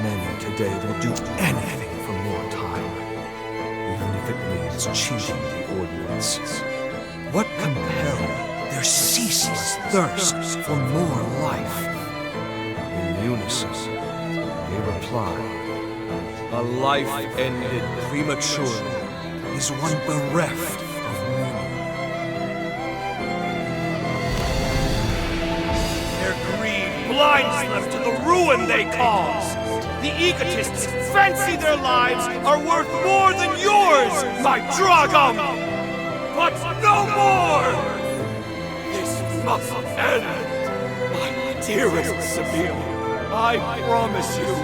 Men today will do anything for more time, even if it means cheating the ordinance. What compelled their ceaseless thirst for more life? In unison, they reply, a life ended prematurely is one bereft of meaning. Their greed blinds them to the ruin they cause. The egotists fancy their lives are worth more than yours, my Dragom! But no more! This must end! My dearest Sabine, I promise you,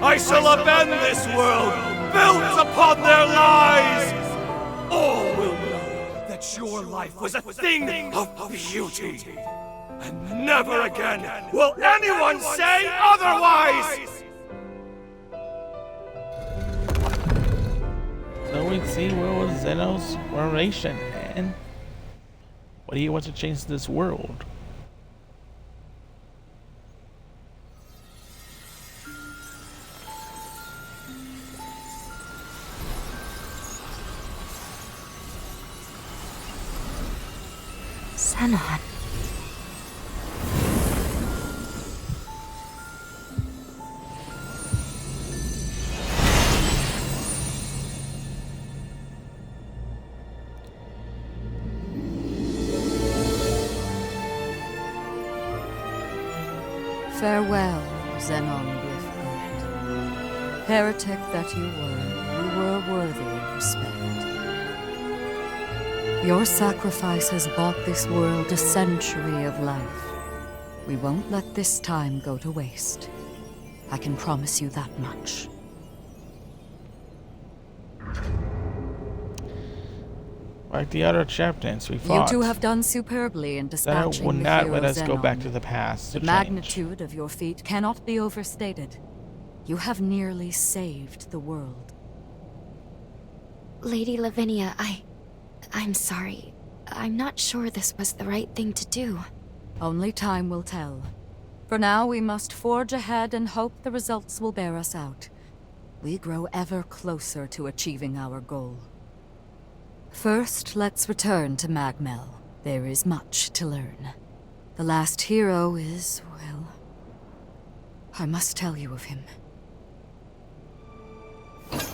I shall upend this world built upon their lies! All will know that your life was a thing of beauty. And never again will anyone say otherwise! So we see what was Zeno's motivation and what he wants to change this world. Zenon. Farewell, Zenon Glyphgoat. Heretic that you were worthy of respect. Your sacrifice has bought this world a century of life. We won't let this time go to waste. I can promise you that much. Like the other champions we fought, You two have done superbly in Zeno dispatching would the not hero let us go back Zenon. to the past to The change. magnitude of your feat cannot be overstated. You have nearly saved the world. Lady Lavinia, I'm sorry. I'm not sure this was the right thing to do. Only time will tell. For now, we must forge ahead and hope the results will bear us out. We grow ever closer to achieving our goal. First, let's return to Magmel. There is much to learn. The last hero is, well, I must tell you of him.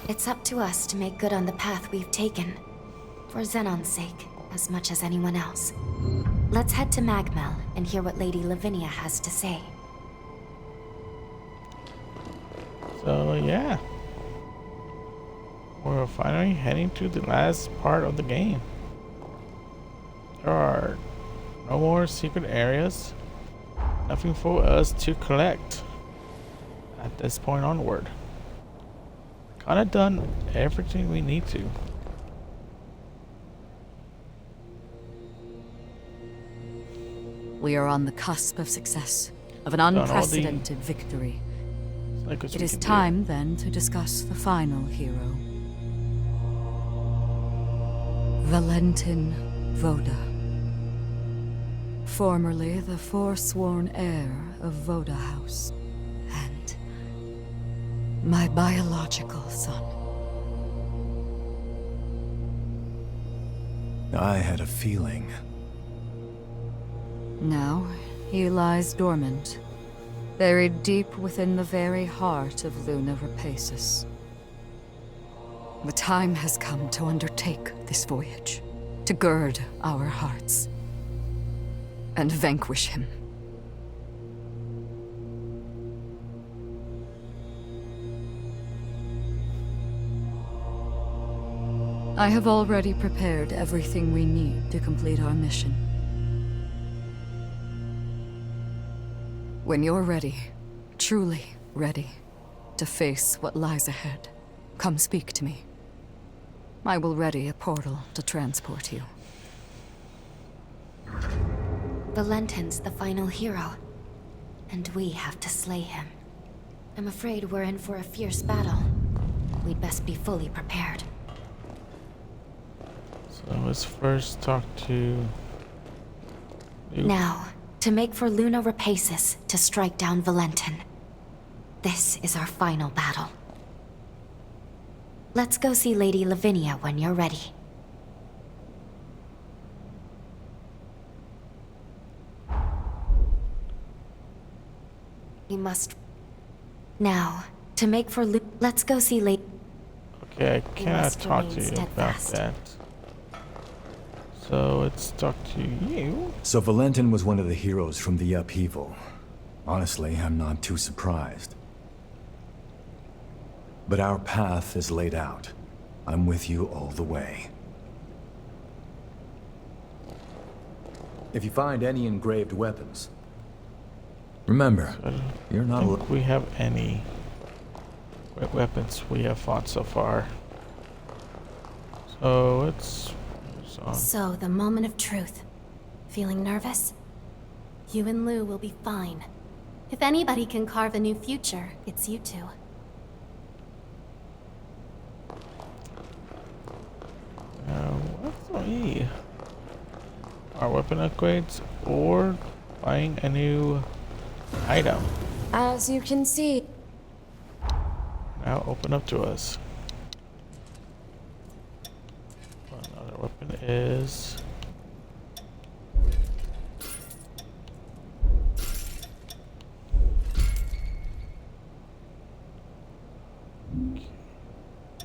It's up to us to make good on the path we've taken. For Zenon's sake, as much as anyone else. Let's head to Magmel and hear what Lady Lavinia has to say. So yeah, we're finally heading to the last part of the game. There are no more secret areas, nothing for us to collect at this point onward. Kinda done everything we need to. We are on the cusp of success, of an all the unprecedented victory. Like us It we is can do. time, then, to discuss the final hero. Valentin Voda. Formerly the forsworn heir of Voda House. And my biological son. I had a feeling. Now, he lies dormant, buried deep within the very heart of Luna Rapaces. The time has come to undertake this voyage, to gird our hearts, and vanquish him. I have already prepared everything we need to complete our mission. When you're ready, truly ready, to face what lies ahead, come speak to me. I will ready a portal to transport you. Valentin's the final hero, and we have to slay him. I'm afraid we're in for a fierce battle. We'd best be fully prepared. So let's first talk to... Now, to make for Luna Rapaces to strike down Valentin. This is our final battle. Let's go see Lady Lavinia when you're ready. We must... Now, to make for let's go see Lady... Okay, I cannot talk to you about that. So let's talk to you. So Valentin was one of the heroes from the upheaval. Honestly, I'm not too surprised. But our path is laid out. I'm with you all the way. If you find any engraved weapons, remember, you're not think we have any weapons we have fought so far. So let's... So, the moment of truth. Feeling nervous? You and Lou will be fine. If anybody can carve a new future, it's you two. What's me? Our weapon upgrades or buying a new item. As you can see, Now open up to us. Another weapon is...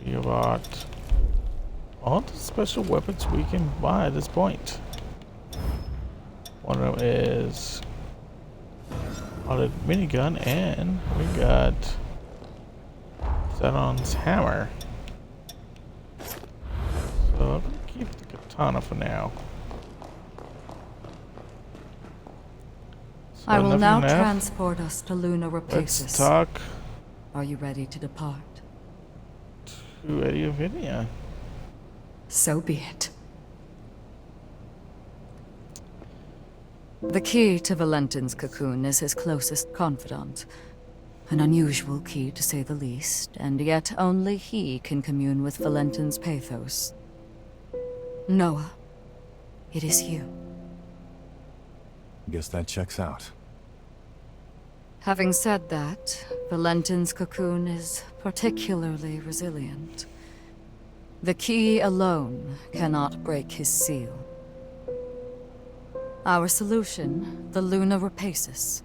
We bought all the special weapons we can buy at this point. One of them is a minigun, and we got Xenon's hammer. So I'm gonna keep the katana for now. So I will now enough. transport us to Luna Rapaces. Let's talk Are you ready to depart? to Lavinia. So be it. The key to Valentin's cocoon is his closest confidant. An unusual key, to say the least, and yet only he can commune with Valentin's pathos. Noah, it is you. Guess that checks out. Having said that, Valentin's cocoon is particularly resilient. The key alone cannot break his seal. Our solution, the Luna Rapaces.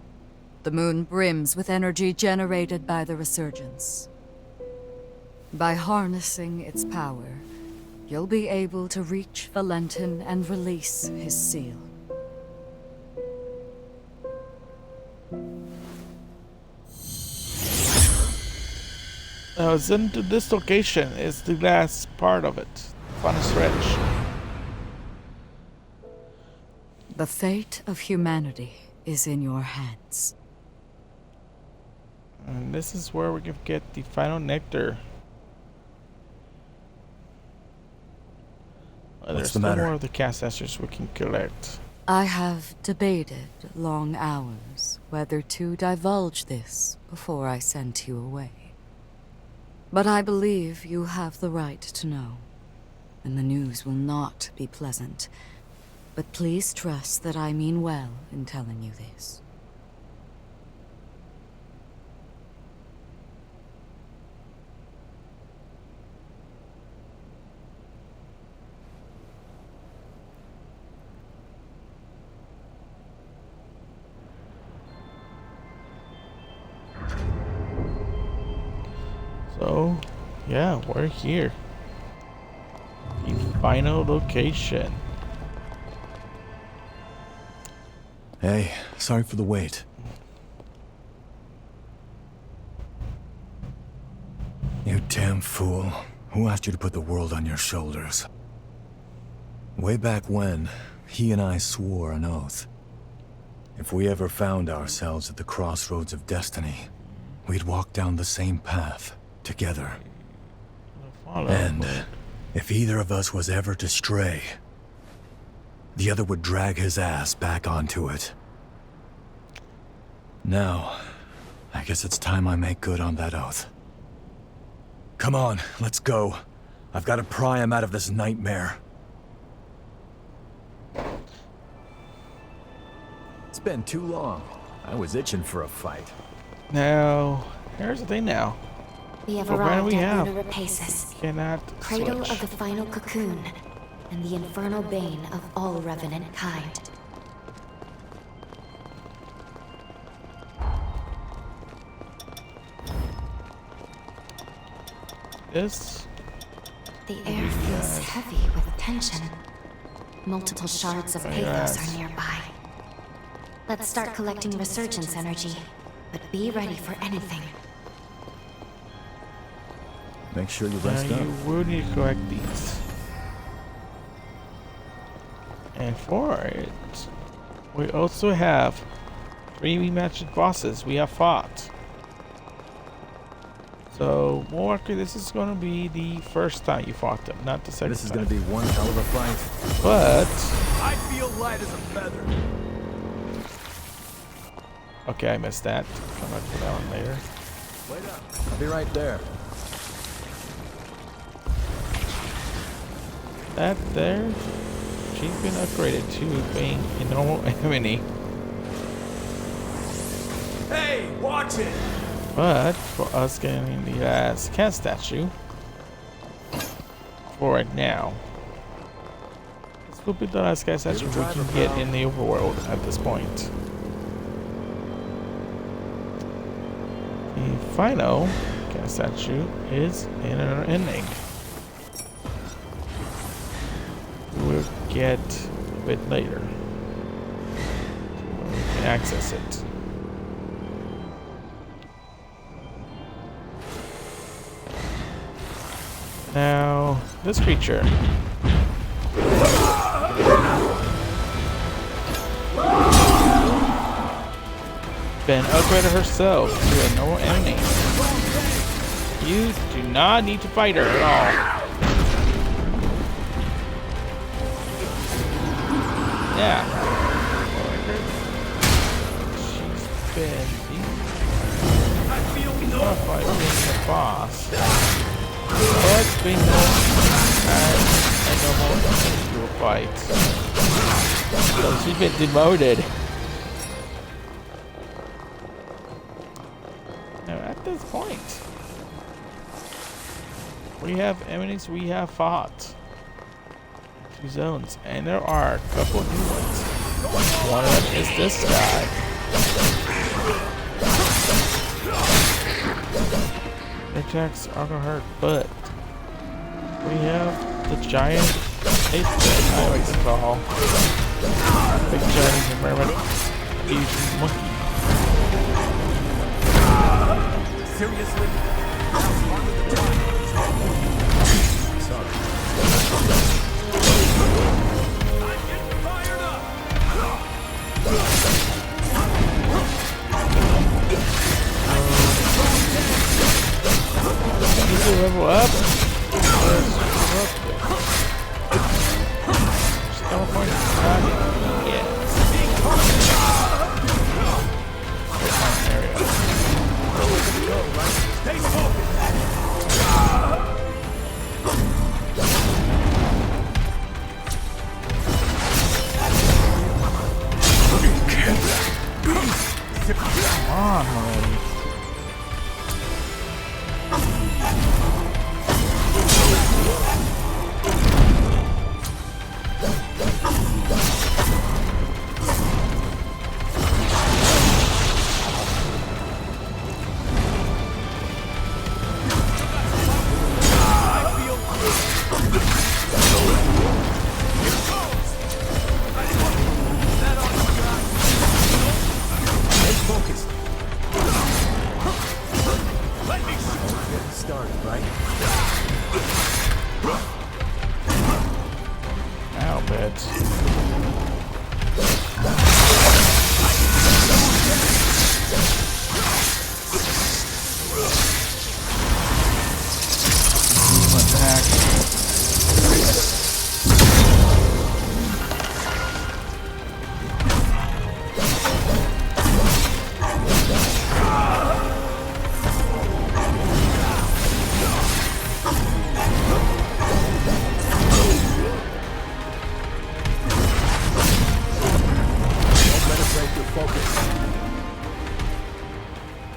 The moon brims with energy generated by the resurgence. By harnessing its power, you'll be able to reach Valentin and release his seal. Into this location is the last part of it. Final stretch. The fate of humanity is in your hands. And this is where we can get the final nectar. What's There's the still matter? more of the cast asters we can collect. I have debated long hours whether to divulge this before I sent you away. But I believe you have the right to know, and the news will not be pleasant. But please trust that I mean well in telling you this. So, yeah, we're here. The final location. Hey, sorry for the wait. You damn fool. Who asked you to put the world on your shoulders? Way back when, he and I swore an oath. If we ever found ourselves at the crossroads of destiny, we'd walk down the same path, together. And if either of us was ever to stray, the other would drag his ass back onto it. Now, I guess it's time I make good on that oath. Come on, let's go. I've got to pry him out of this nightmare. It's been too long. I was itching for a fight. Now, here's the thing now. We have What brand arrived we at have? Lunar Rapaces, Cannot cradle switch. of the final cocoon, and the infernal bane of all revenant kind. This. The air feels heavy with tension. Multiple shards of Pathos are nearby. Let's start collecting resurgence energy, but be ready for anything. Make sure you Now rest up. you will need to collect these. And for it, we also have 3 rematched bosses we have fought. So, more likely this is going to be the first time you fought them, not the second This is time. going to be one hell of a fight. But, I feel light as a feather. okay, I missed that. Come back to that one later. Wait up. I'll be right there. That there, she's been upgraded to being a normal enemy. Hey, watch it! But for us getting the last cat statue, for right now, this will be the last cat statue we can get in the overworld at this point. The final cat statue is in another ending. We'll get a bit later. We can access it. Now, this creature. Been upgraded herself to a normal enemy. You do not need to fight her at all. Yeah. She's been not fighting the boss. But being as a normal individual fight. So she's been demoted. Now at this point, we have enemies we have fought. 2 zones, and there are a couple new ones. One of them is this guy. Their attacks are gonna hurt, but we have the giant ape that I like to call big giant mermaid Asian monkey. Seriously? Need to level up. Teleport not yet. Area. Stay focused! but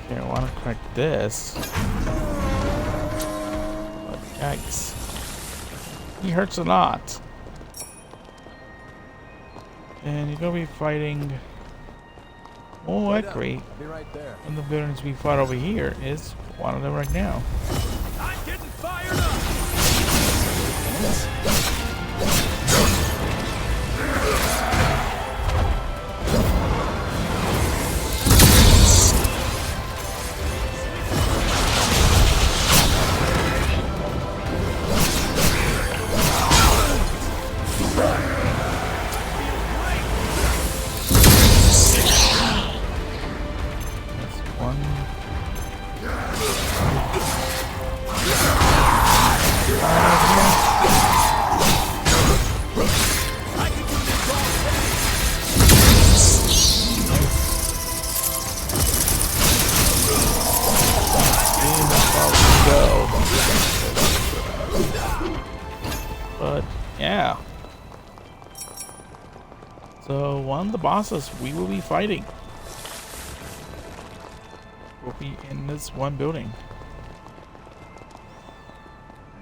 okay, I want to crack this. But yikes. He hurts a lot. And you're gonna be fighting more likely. I'll be right there. And the villains we fought over here is one of them right now. I'm getting fired up! That's one. But yeah. So one of the bosses we will be fighting will be in this one building.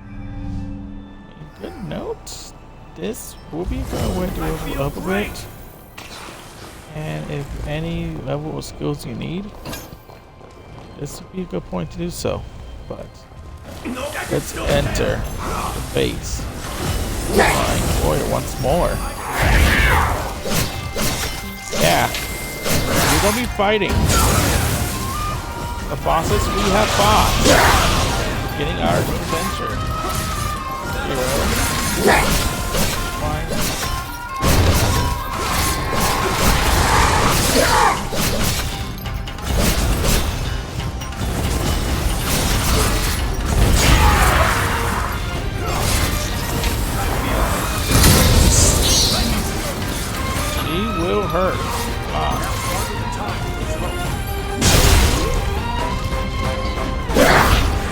A good note. This will be a good way to level up a bit. And if any level of skills you need, this would be a good point to do so. But let's enter the base. Flying warrior once more. Yeah, we're gonna be fighting the bosses we have fought. Beginning our adventure. He will hurt.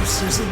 This isn't.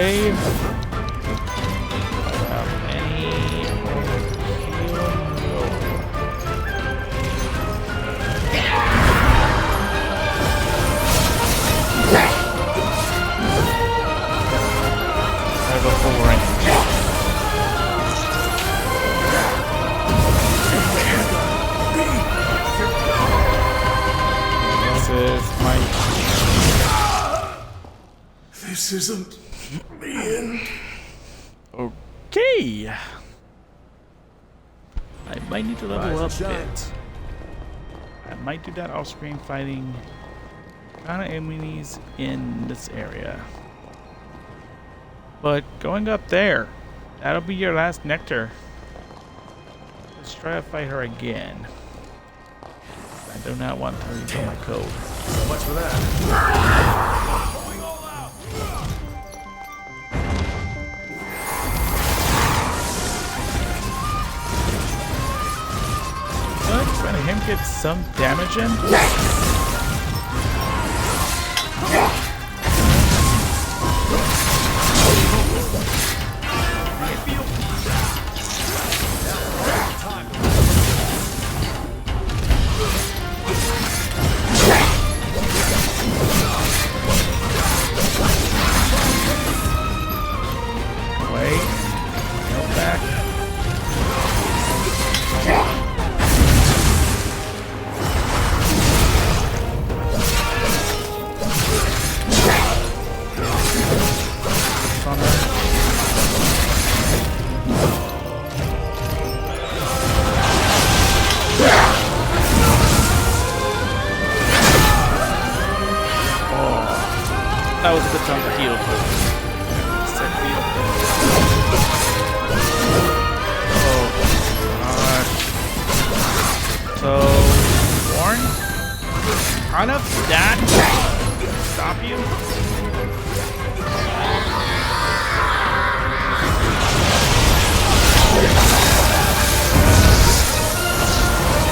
away. Without any I go full range. This isn't the end. Okay. I might need to level up a bit. I might do that off-screen fighting kind of enemies in this area. But going up there, that'll be your last Nectar. Let's try to fight her again. I do not want to reveal my code. So much for that. But when him gets some damage in. That was a good time to heal. Oh, so, Warren, how does that stop you?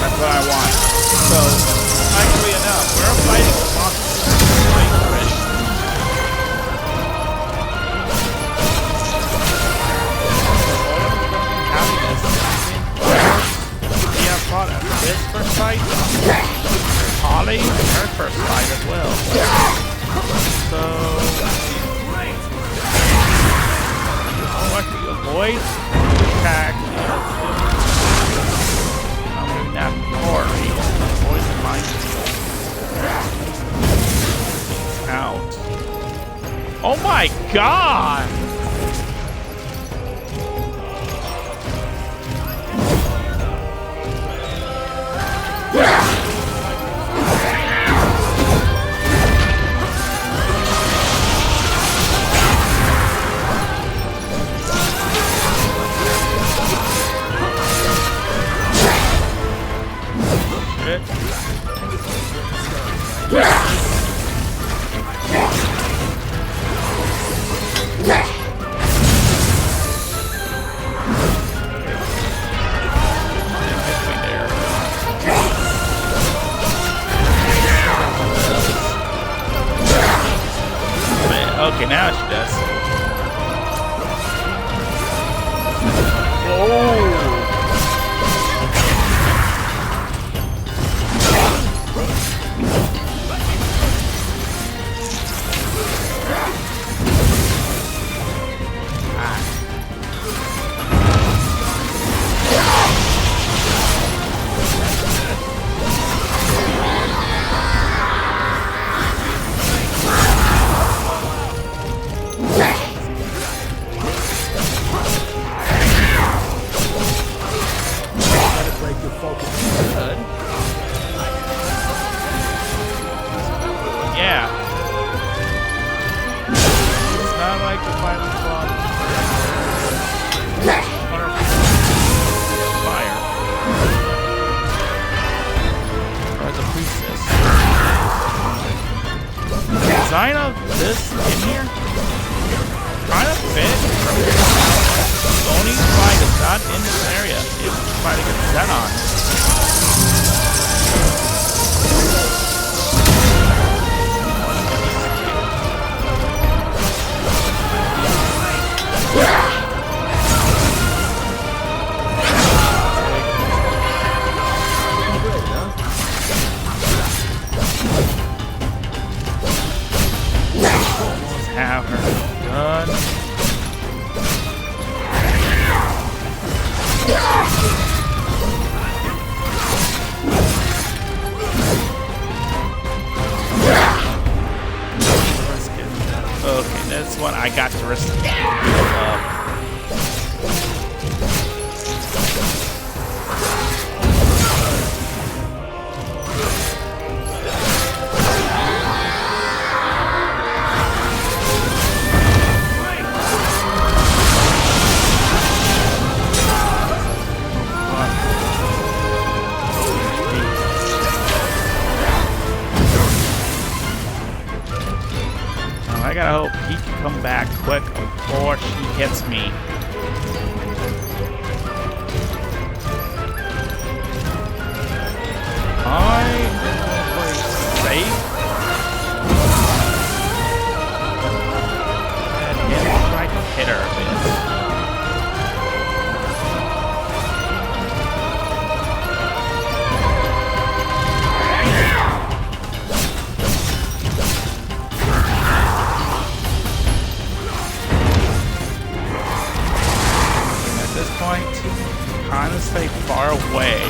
That's what I want. So, actually enough, we're fighting the monster already. Fought at his first fight, Holly, her first fight as well. So, what do you avoid? Attack. I mean, that Corey. Poison my out. Oh my god! I got to risk. I gotta hope he can come back quick before she hits me. I'm gonna play safe. And then try to hit her a bit. Kind of stay far away.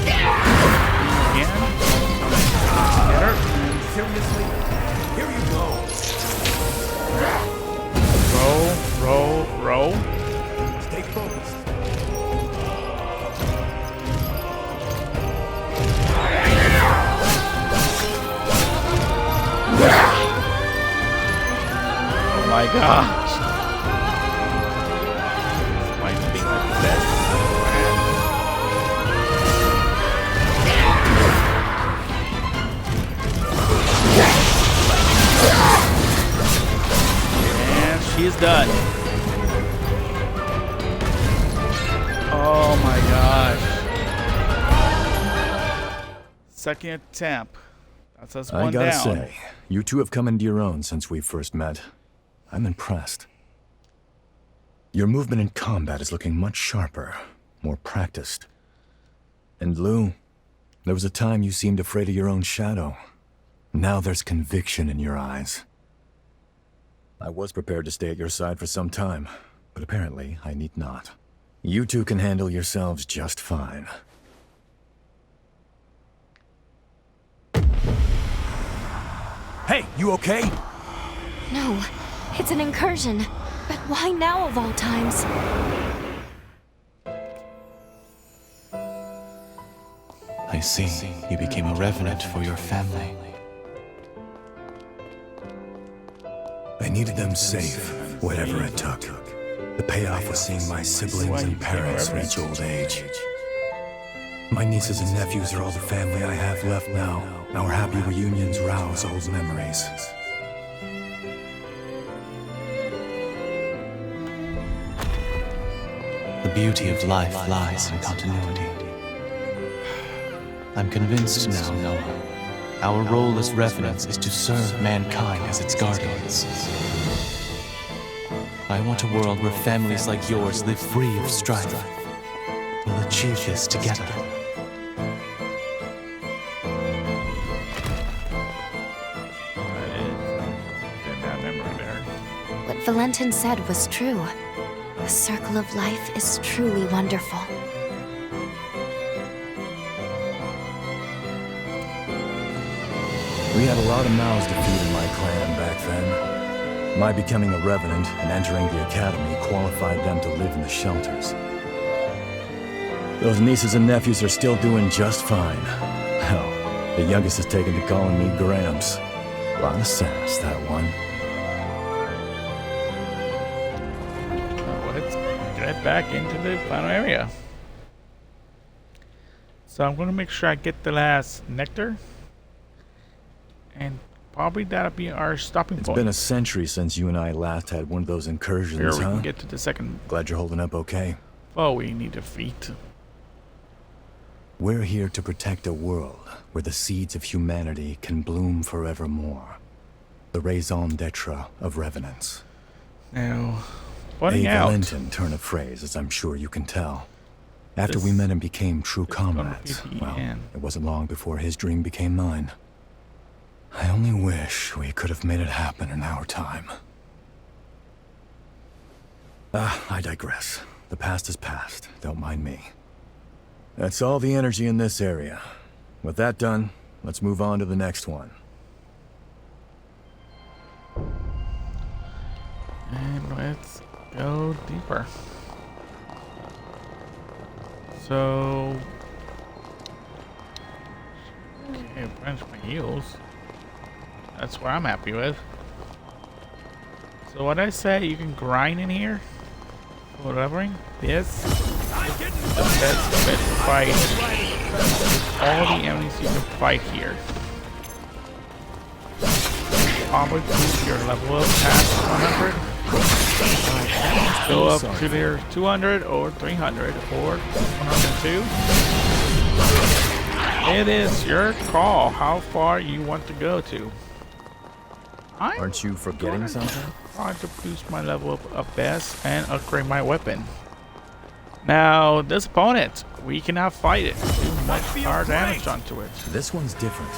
Again. Get her. Seriously? Here you go. Roll. Stay focused. Oh my gosh. She's done. Oh my gosh. Second attempt. That's us one down. I gotta say, you two have come into your own since we first met. I'm impressed. Your movement in combat is looking much sharper, more practiced. And Lou, there was a time you seemed afraid of your own shadow. Now there's conviction in your eyes. I was prepared to stay at your side for some time, but apparently I need not. You two can handle yourselves just fine. Hey, you okay? No, it's an incursion. But why now of all times? I see. You became a revenant for your family. I needed them safe, whatever it took. The payoff was seeing my siblings and parents reach old age. My nieces and nephews are all the family I have left now. Our happy reunions rouse old memories. The beauty of life lies in continuity. I'm convinced now, Noah. Our role as revenants is to serve mankind as its guardians. I want a world where families like yours live free of strife. We'll achieve this together. What Valentin said was true. The circle of life is truly wonderful. We had a lot of mouths to feed in my clan back then. My becoming a revenant and entering the academy qualified them to live in the shelters. Those nieces and nephews are still doing just fine. Hell, the youngest has taken to calling me Gramps. A lot of sass, that one. Let's get back into the final area. So I'm going to make sure I get the last nectar. And probably that'll be our stopping point. It's been a century since you and I last had one of those incursions, Here we huh? can get to the second. Glad you're holding up okay. Oh, we need to defeat. We're here to protect a world where the seeds of humanity can bloom forevermore. The raison d'etre of revenants. Now, pointing a out. Valentin turn of phrase, as I'm sure you can tell. After we met and became true comrades, well, it wasn't long before his dream became mine. I only wish we could have made it happen in our time. I digress. The past is past. Don't mind me. That's all the energy in this area. With that done, let's move on to the next one. let's go deeper. So, okay, wrench my heels. That's what I'm happy with. So what I say, you can grind in here. Whatever. This. That's fit to fight all the enemies you can fight here. Probably boost your level up past 100. Go up to their 200 or 300 or 102. It is your call how far you want to go to. Aren't you forgetting something? Try to boost my level up best and upgrade my weapon. Now, this opponent, we cannot fight it. Do much higher damage onto it. This one's different.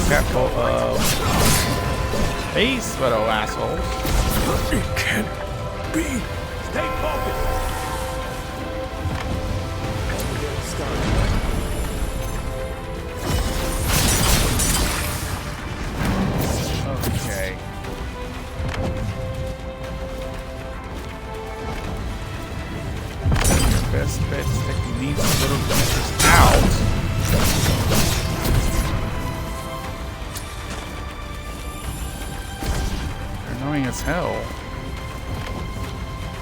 Careful of these little assholes. It can't be. Stay focused. Okay. Best bet is taking these little creatures out. They're annoying as hell.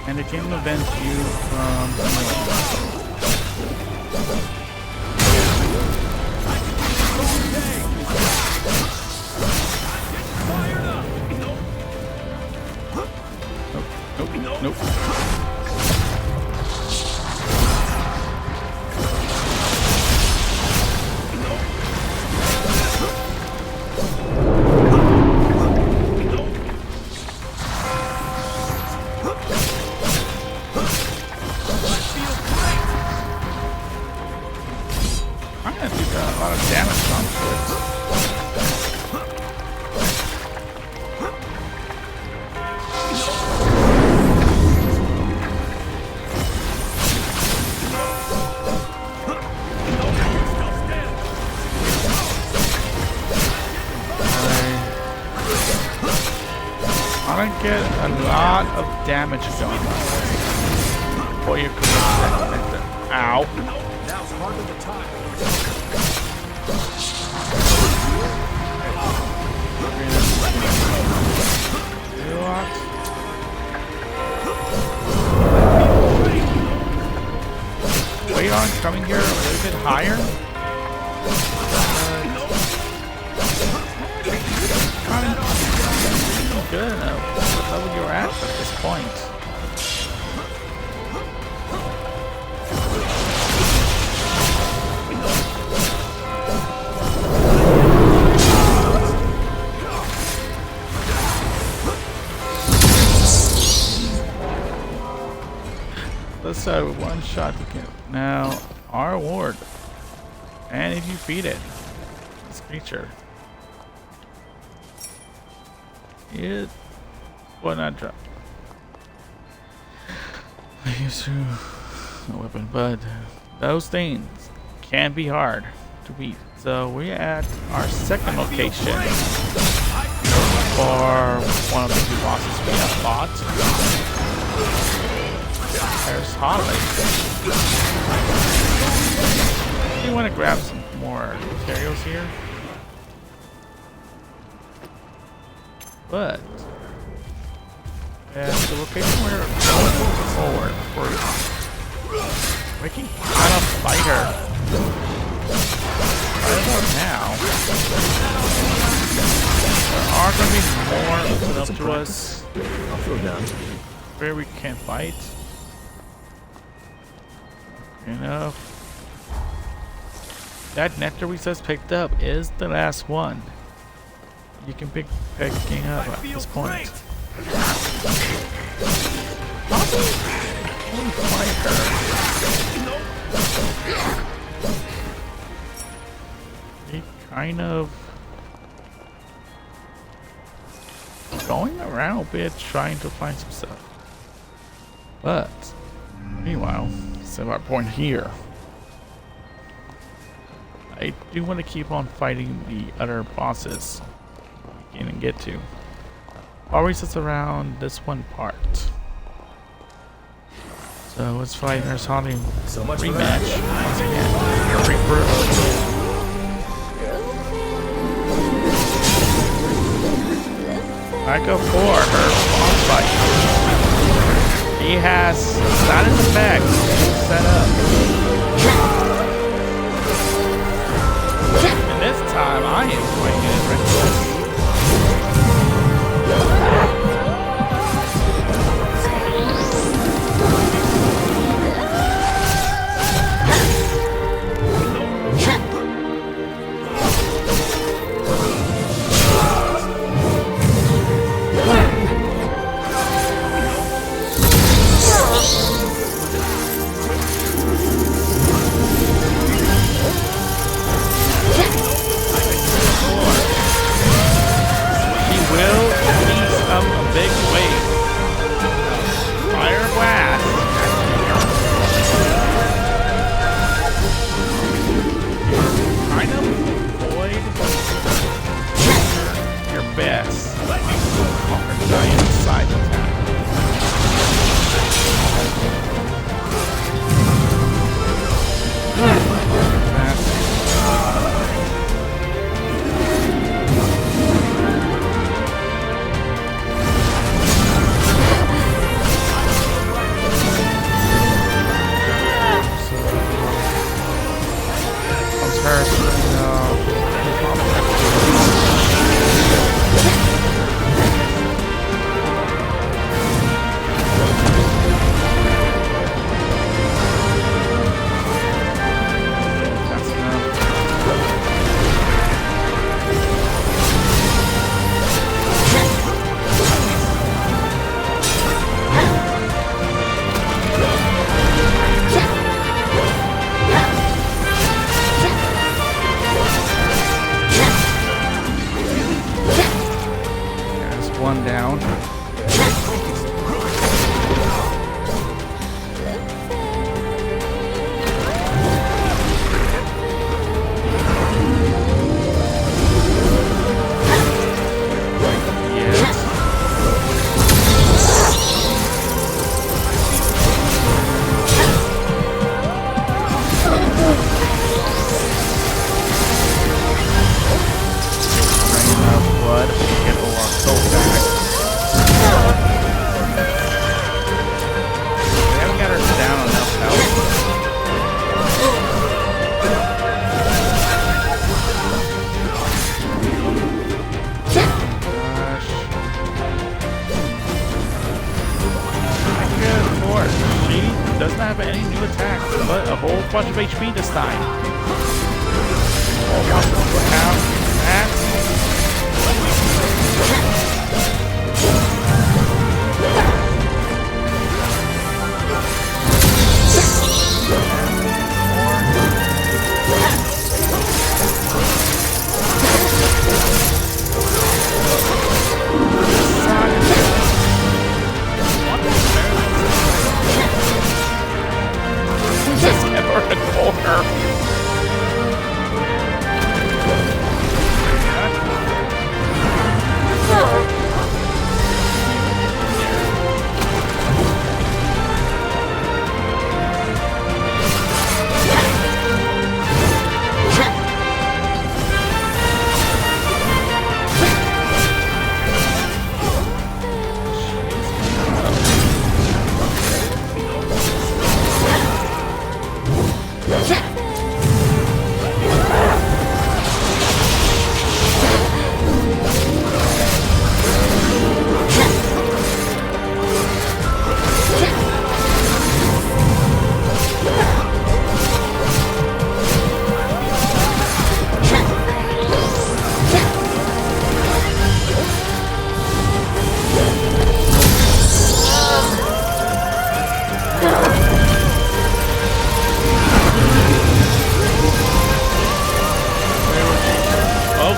And they can prevent you from Nope. I'm gonna do a lot of damage onto it. I get a lot of damage going on. Before you can connect it. Ow. Now's hardly the time. What? Wait on coming here a little bit higher. Good enough. What level you're at this point? Let's start with one shot to kill. Now, our award. And if you feed it, this creature. It will not drop. I use a weapon, but those things can be hard to beat. So we're at our second location for one of the two bosses we have fought. There's Holly. You want to grab some more materials here? But at the location we're going forward for we can kind of fight her right about now. There are going to be more open up to us I'll throw down. where we can fight. Enough. That nectar we just picked up is the last one. You can pick picking up at this point. He kind of going around a bit trying to find some stuff. But meanwhile, save our point here. I do want to keep on fighting the other bosses we can get to. always sits around this one part. So let's fight Nurse Holly rematch once again. Reaper. Echo 4, her boss fight. He has status effects set up. And this time I am going to reckless. One down. Doesn't have any new attacks, but a whole bunch of HP this time. Just get her in the corner.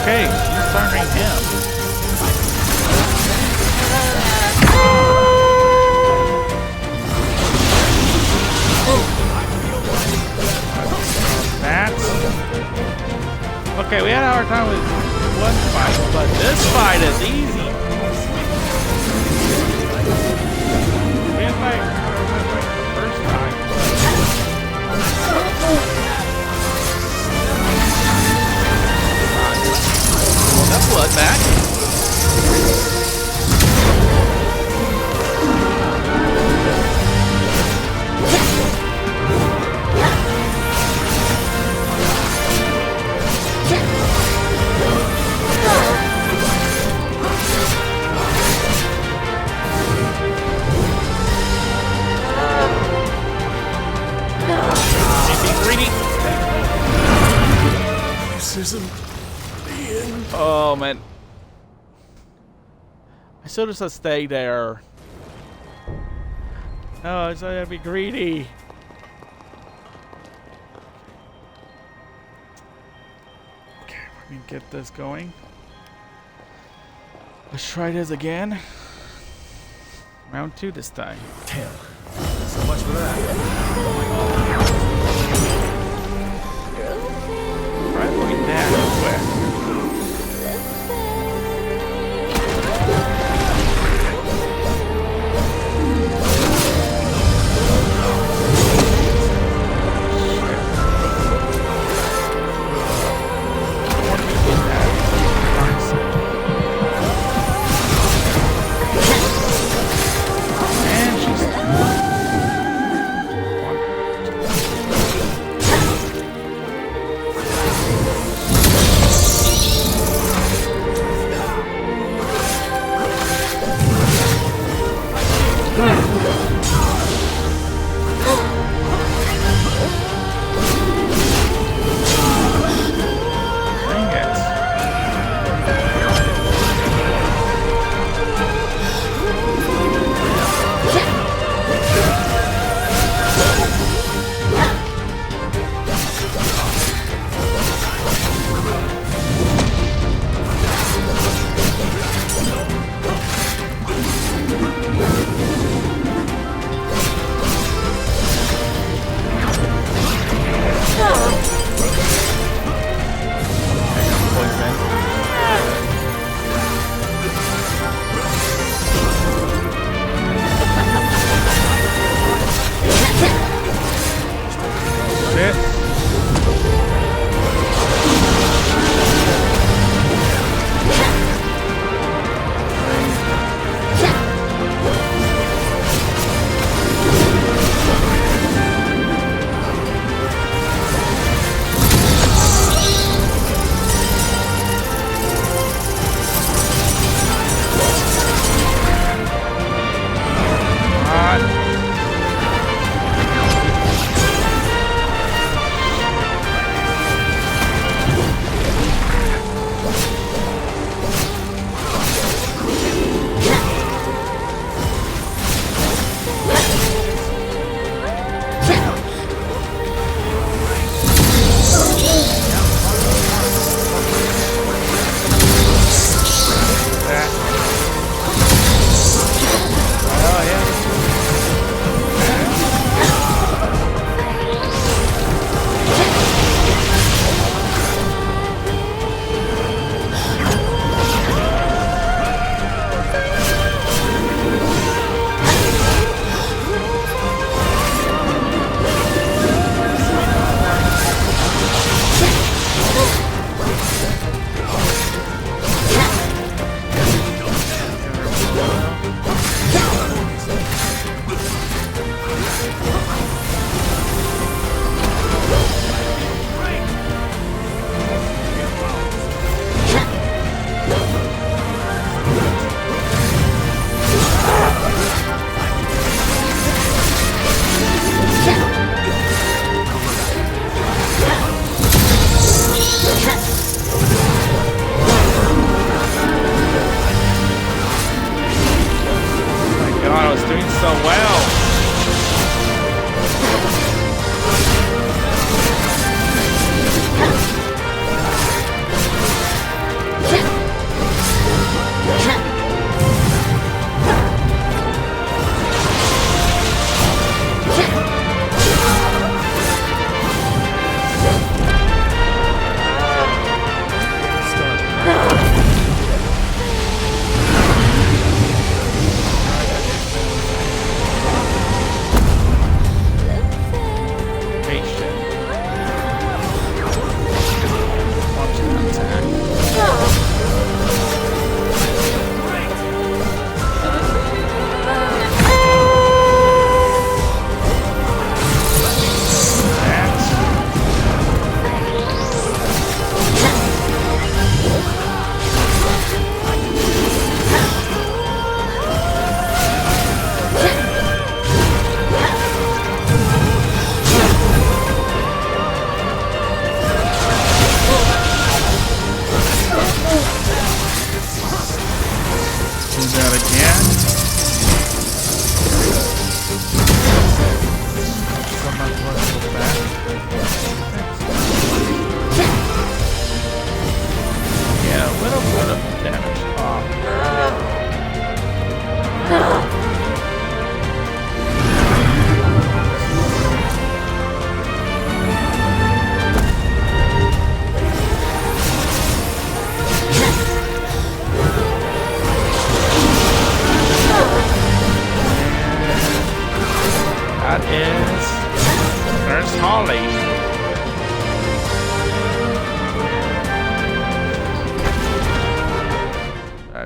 Okay, she's turning him. That's okay. We had a hard time with one fight, but this fight is easy. Win like first time. That's blood back. This isn't the end. Oh man. I should have said stay there. No, I said I'd be greedy. Okay, we can get this going. Let's try this again. Round 2 this time. Damn. So much for that. Right, going down quick.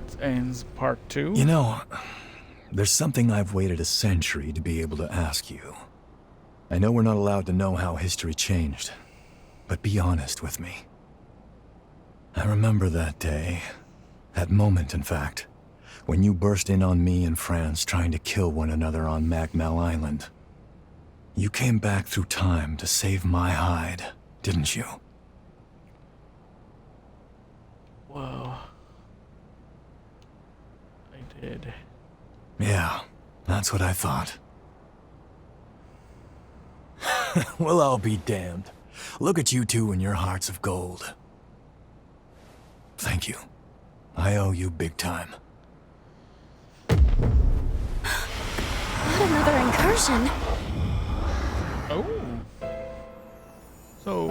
that ends part 2. You know, there's something I've waited a century to be able to ask you. I know we're not allowed to know how history changed, but be honest with me. I remember that day, that moment in fact, when you burst in on me and Franz trying to kill one another on Magmel Island. You came back through time to save my hide, didn't you? Whoa. I did. Yeah, that's what I thought. Well, I'll be damned. Look at you two and your hearts of gold. Thank you. I owe you big time. Not another incursion. Oh. So,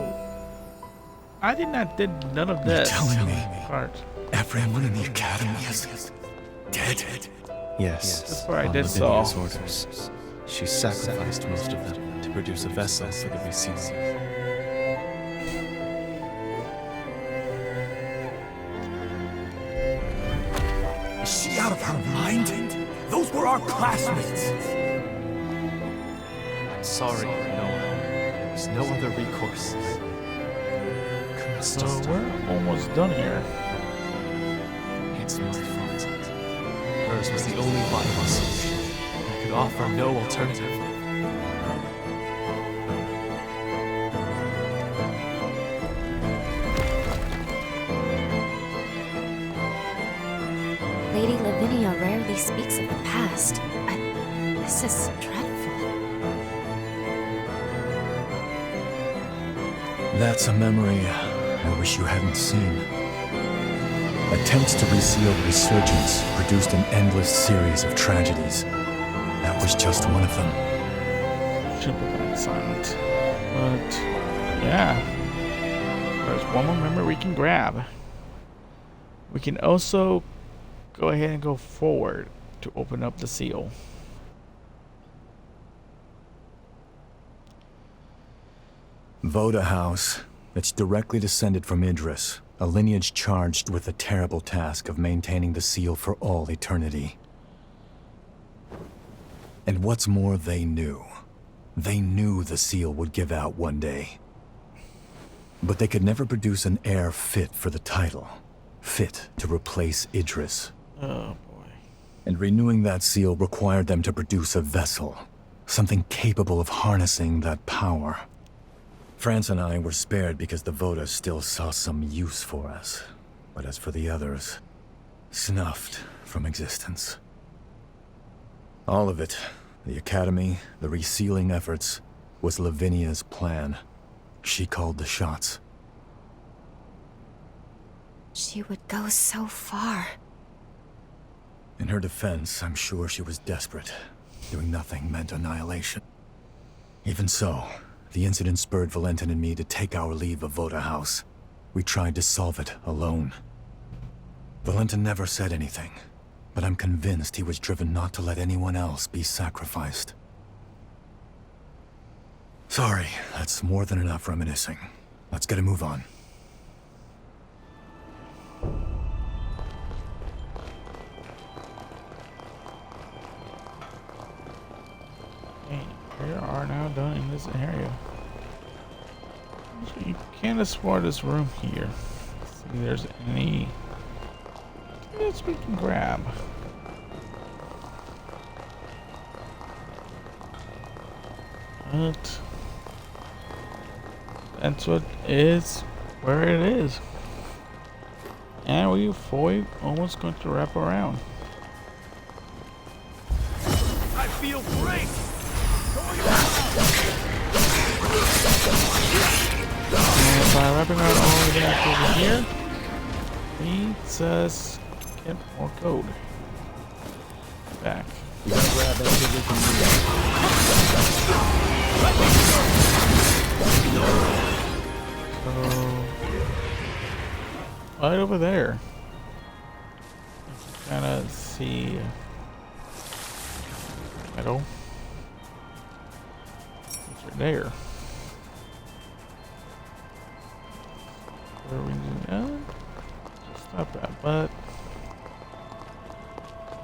I did not did none of this. You're telling me part. everyone in the Academy is dead? Yes. That's where I on did Lavinia's saw. orders. She sacrificed most of them to produce a vessel for the resealing. Is she out of her mind? Those were our classmates. I'm sorry, Noah. There was no other recourse. Couldn't So stop. we're almost done here. It's my fault. Hers was the only viable solution. I could offer no alternative. Lady Lavinia rarely speaks of the past. This is dreadful. That's a memory I wish you hadn't seen. Attempts to reseal the resurgence produced an endless series of tragedies. That was just one of them. Should have been silent. But, yeah. There's one more memory we can grab. We can also go ahead and go forward to open up the seal. Voda House. It's directly descended from Idris, a lineage charged with the terrible task of maintaining the seal for all eternity. And what's more, they knew. They knew the seal would give out one day. But they could never produce an heir fit for the title, fit to replace Idris. Oh boy. And renewing that seal required them to produce a vessel, something capable of harnessing that power. Franz and I were spared because the Voda still saw some use for us. But as for the others, snuffed from existence. All of it, the Academy, the resealing efforts, was Lavinia's plan. She called the shots. She would go so far. In her defense, I'm sure she was desperate. Doing nothing meant annihilation. Even so, the incident spurred Valentin and me to take our leave of Voda House. We tried to solve it alone. Valentin never said anything, but I'm convinced he was driven not to let anyone else be sacrificed. Sorry, that's more than enough reminiscing. Let's get a move on. We are now done in this area. So you can't explore this room here. See if there's any that we can grab. But that's what is where it is. And we're fully almost going to wrap around. I feel great! And by wrapping around all the way back over here, leads us get more code. Back. So, right over there. Kind of see metal. It's right there. Where we need to stop that, but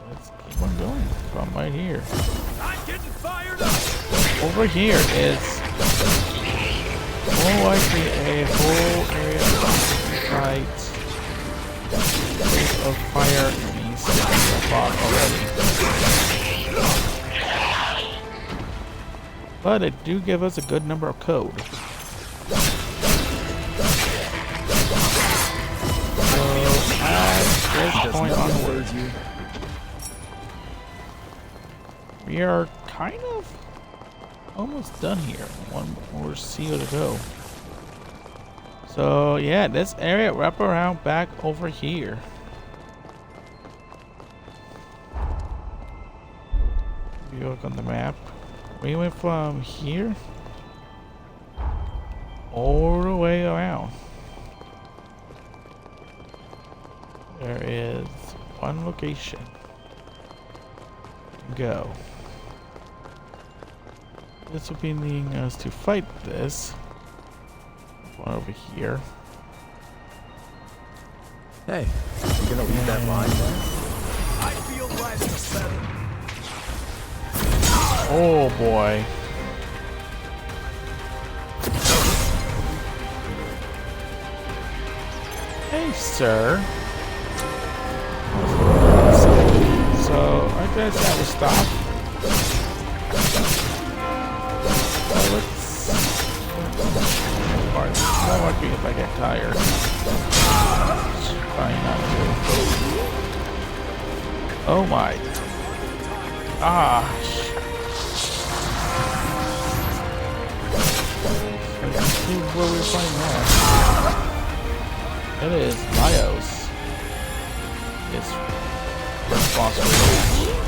Let's keep on going from right here. I'm getting fired up. Over here is more likely a whole area of sites of fire enemies that fought already. But it do give us a good number of code. So at this point onwards, we are kind of almost done here. One more seal to go. So yeah, this area wrap around back over here. If you look on the map, we went from here all the way around. There is one location. Go. This will be needing us to fight this one over here. Hey, you gonna leave that line there? I feel right in the center. Oh boy. Hey, sir. So, I guess that will stop. That might be if I get tired. Try not to. Oh my gosh. Let's see where we're fighting now. It is Lyos. It's responsible.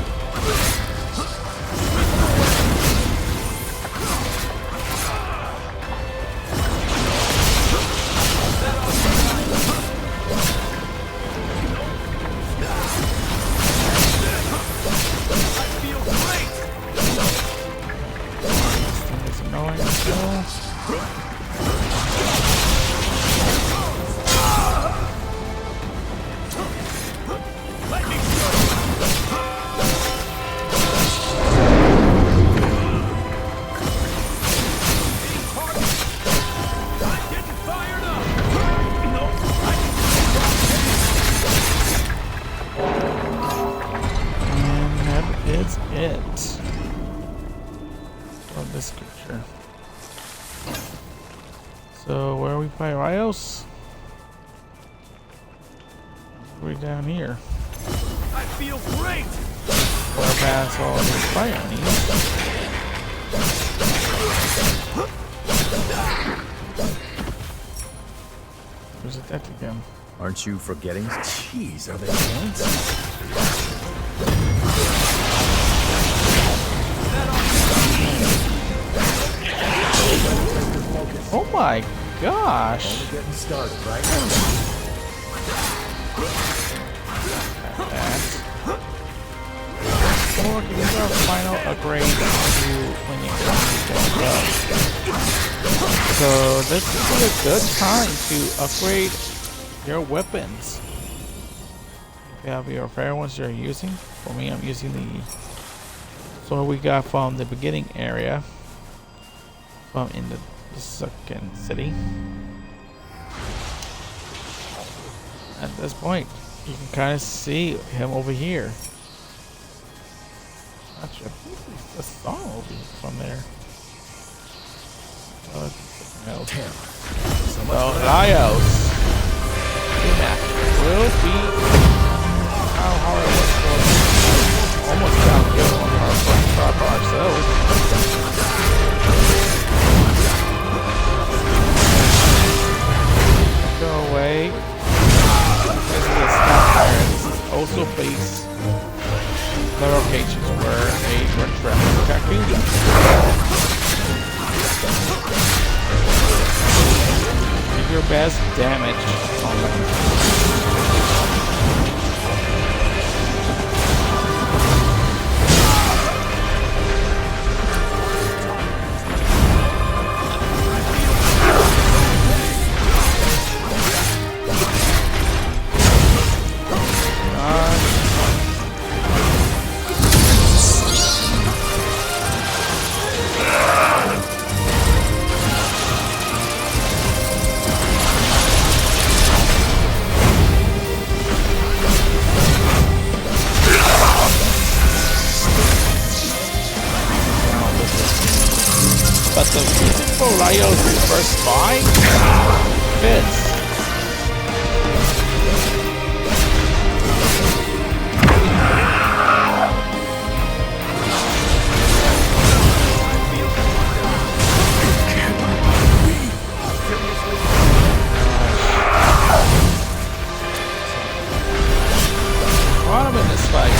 So where are we fighting Lyos? We're down here. I feel great. We're past all these fire enemies. Where's the deck again? Aren't you forgetting? Jeez, are they ants? Oh my gosh! Only getting started, right? Or these are final upgrades to when you get up. So this is a good time to upgrade your weapons. If you have your fair ones you're using. For me, I'm using the sword we got from the beginning area, from in the second city. At this point, you can kind of see him over here. Not sure. I saw over from there. So Lyos will be how hard it was for almost downhill on our first try by ourselves. Go away. This is a snapfire. This is also face the locations where they were trapped Kakuga. Give your best damage on them. So this for Laios' first spy? Fits. I'm in this fight.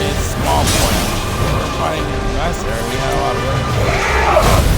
It's small point. We're fighting in the last area. We had a lot of room.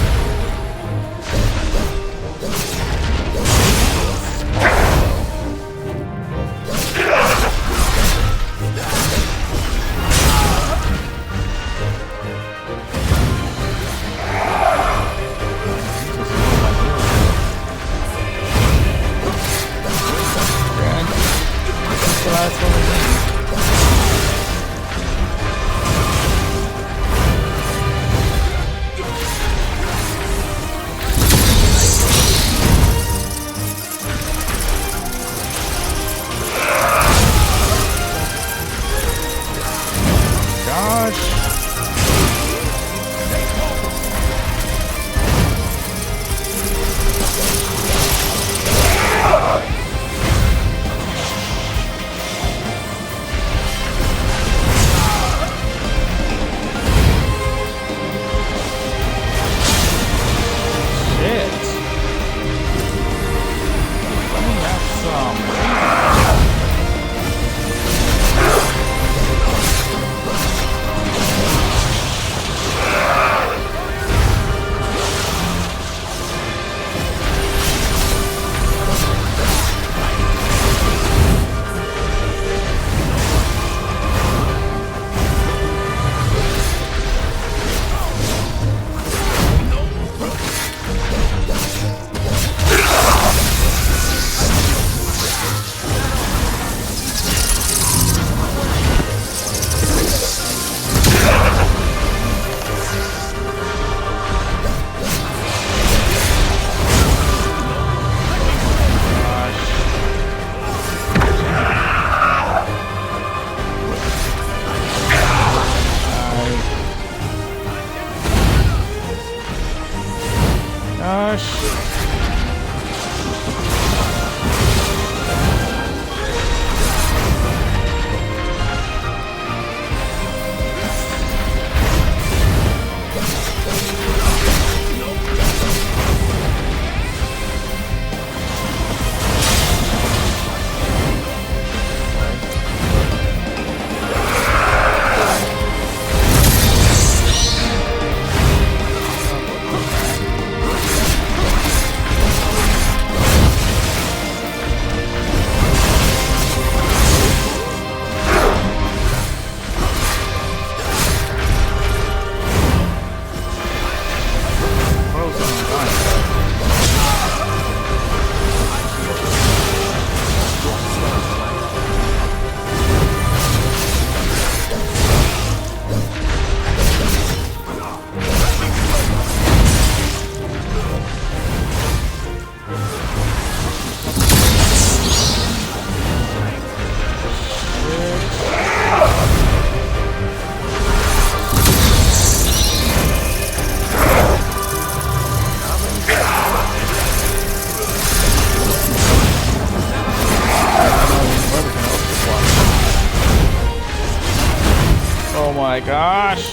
my gosh.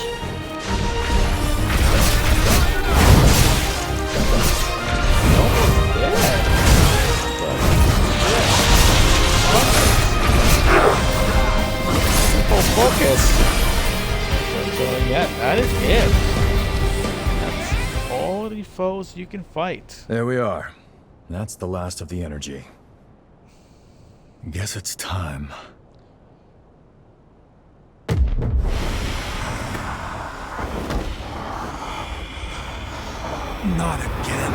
Focus. So yeah, that is it. That's all the foes you can fight. There we are. That's the last of the energy. Guess it's time. Not again.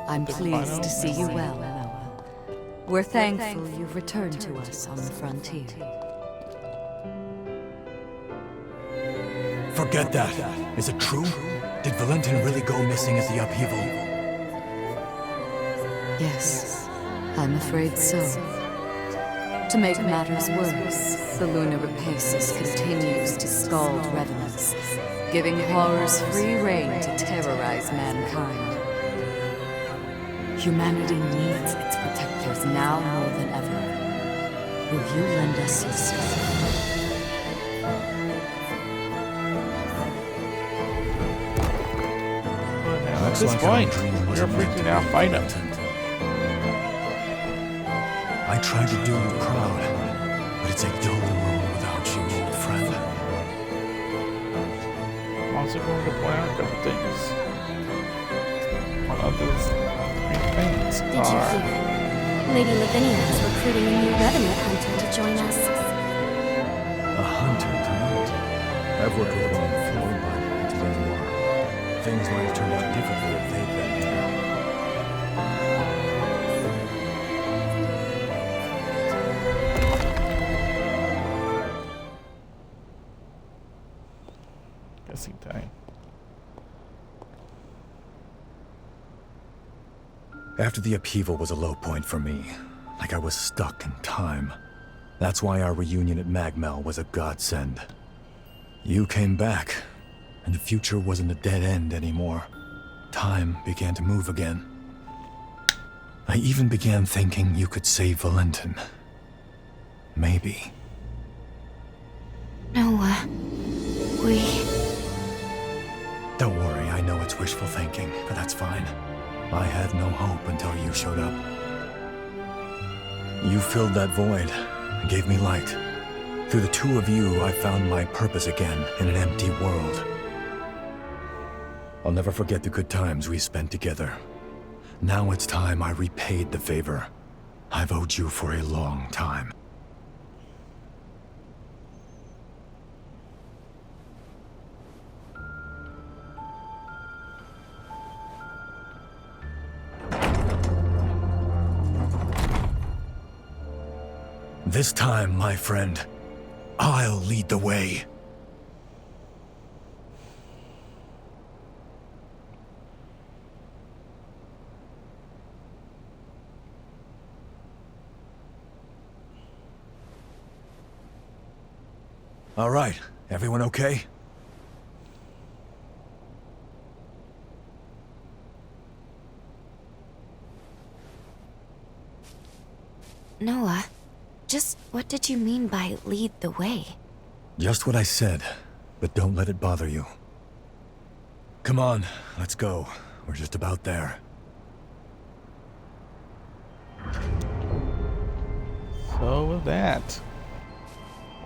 I'm pleased to see you well, Noah. We're thankful you've returned to us on the frontier. Forget that. Is it true? Did Valentin really go missing as the upheaval? Yes, I'm afraid so. To make matters worse, the lunar rapacious continues to scald revenants, giving horrors free rein to terrorize mankind. Humanity needs its protectors now more than ever. Will you lend us your strength? At this point, we're free to now fight him. I tried to do you proud, but it's a dull world without you, old friend. I'm also going to point out a couple things. One of those three things Did you hear? Lady Lavinia is recruiting a new revenant hunter to join us. A hunter, huh? I've worked with one before, but it's been a while. Things might have turned out differently if they'd been here. Guessing time. After the upheaval was a low point for me, like I was stuck in time. That's why our reunion at Magmel was a godsend. You came back, and the future wasn't a dead end anymore. Time began to move again. I even began thinking you could save Valentin. Maybe. Noah, Don't worry, I know it's wishful thinking, but that's fine. I had no hope until you showed up. You filled that void and gave me light. Through the two of you, I found my purpose again in an empty world. I'll never forget the good times we spent together. Now it's time I repaid the favor I've owed you for a long time. This time, my friend, I'll lead the way. All right, everyone okay? Noah, just what did you mean by lead the way? Just what I said, but don't let it bother you. Come on, let's go. We're just about there. So with that,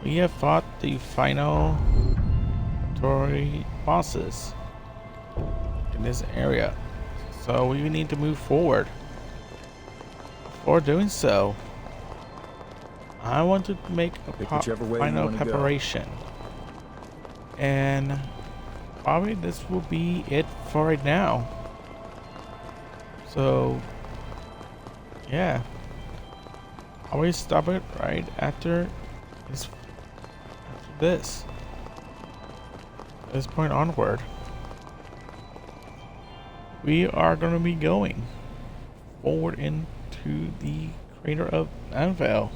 we have fought the final story bosses in this area. So we need to move forward. Before doing so, I want to make a final preparation. And probably this will be it for right now. So yeah, always stop it right after this point onward. We are going to be going forward into the crater of Anvil.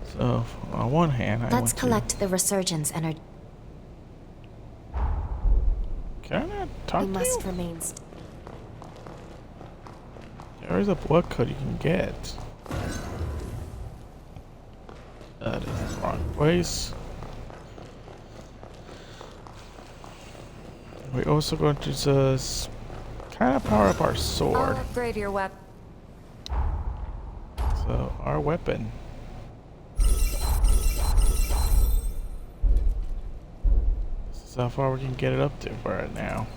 So on one hand, let's collect the resurgence energy. Can I talk to you? We must remain. There is a blood code you can get. That is the wrong place. We're also going to just kind of power up our sword. I'll upgrade your weapon. So our weapon. This is how far we can get it up to for right now.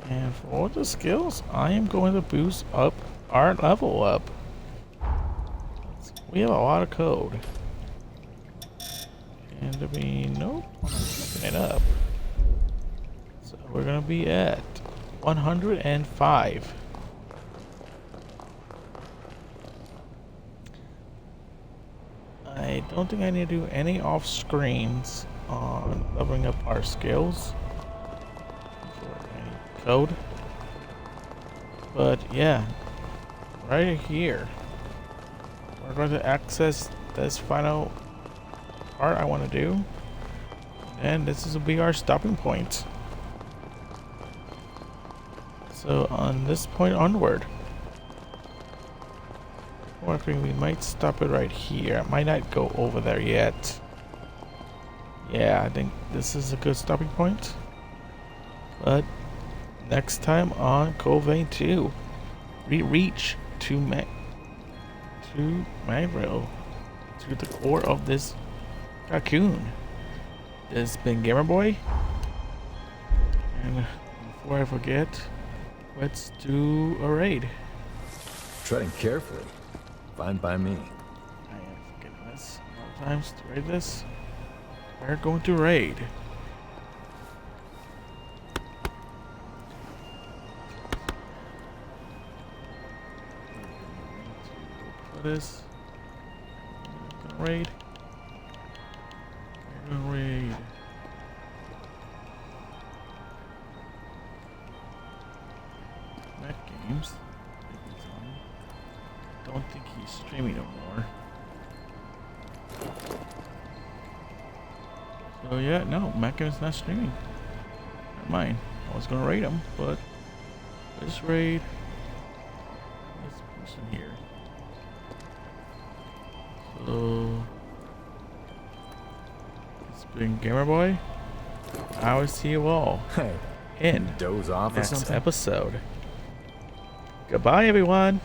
And for all the skills, I am going to boost up our level up. We have a lot of code. And to be, nope, I'm looking it up. So we're gonna be at 105. I don't think I need to do any off screens on leveling up our skills for any code. But yeah, right here. We're going to access this final part I want to do. And this will be our stopping point. So on this point onward. Or I think we might stop it right here. I might not go over there yet. Yeah, I think this is a good stopping point. But next time on Code Vein 2, we reach to Magrill, to the core of this cocoon. This has been Gamer Boy. And before I forget, let's do a raid. Treading carefully. Fine by me. I am forgetting this more times to raid this. We're going to raid. For this, we're gonna raid. We're gonna raid. Mac Games. Don't think he's streaming no more. So yeah, no, Mac Games not streaming. Never mind. I was gonna raid him, but let's raid this person here. So it's been Gamer Boy. I will see you all Hey, in doze off or next something? episode. Goodbye, everyone.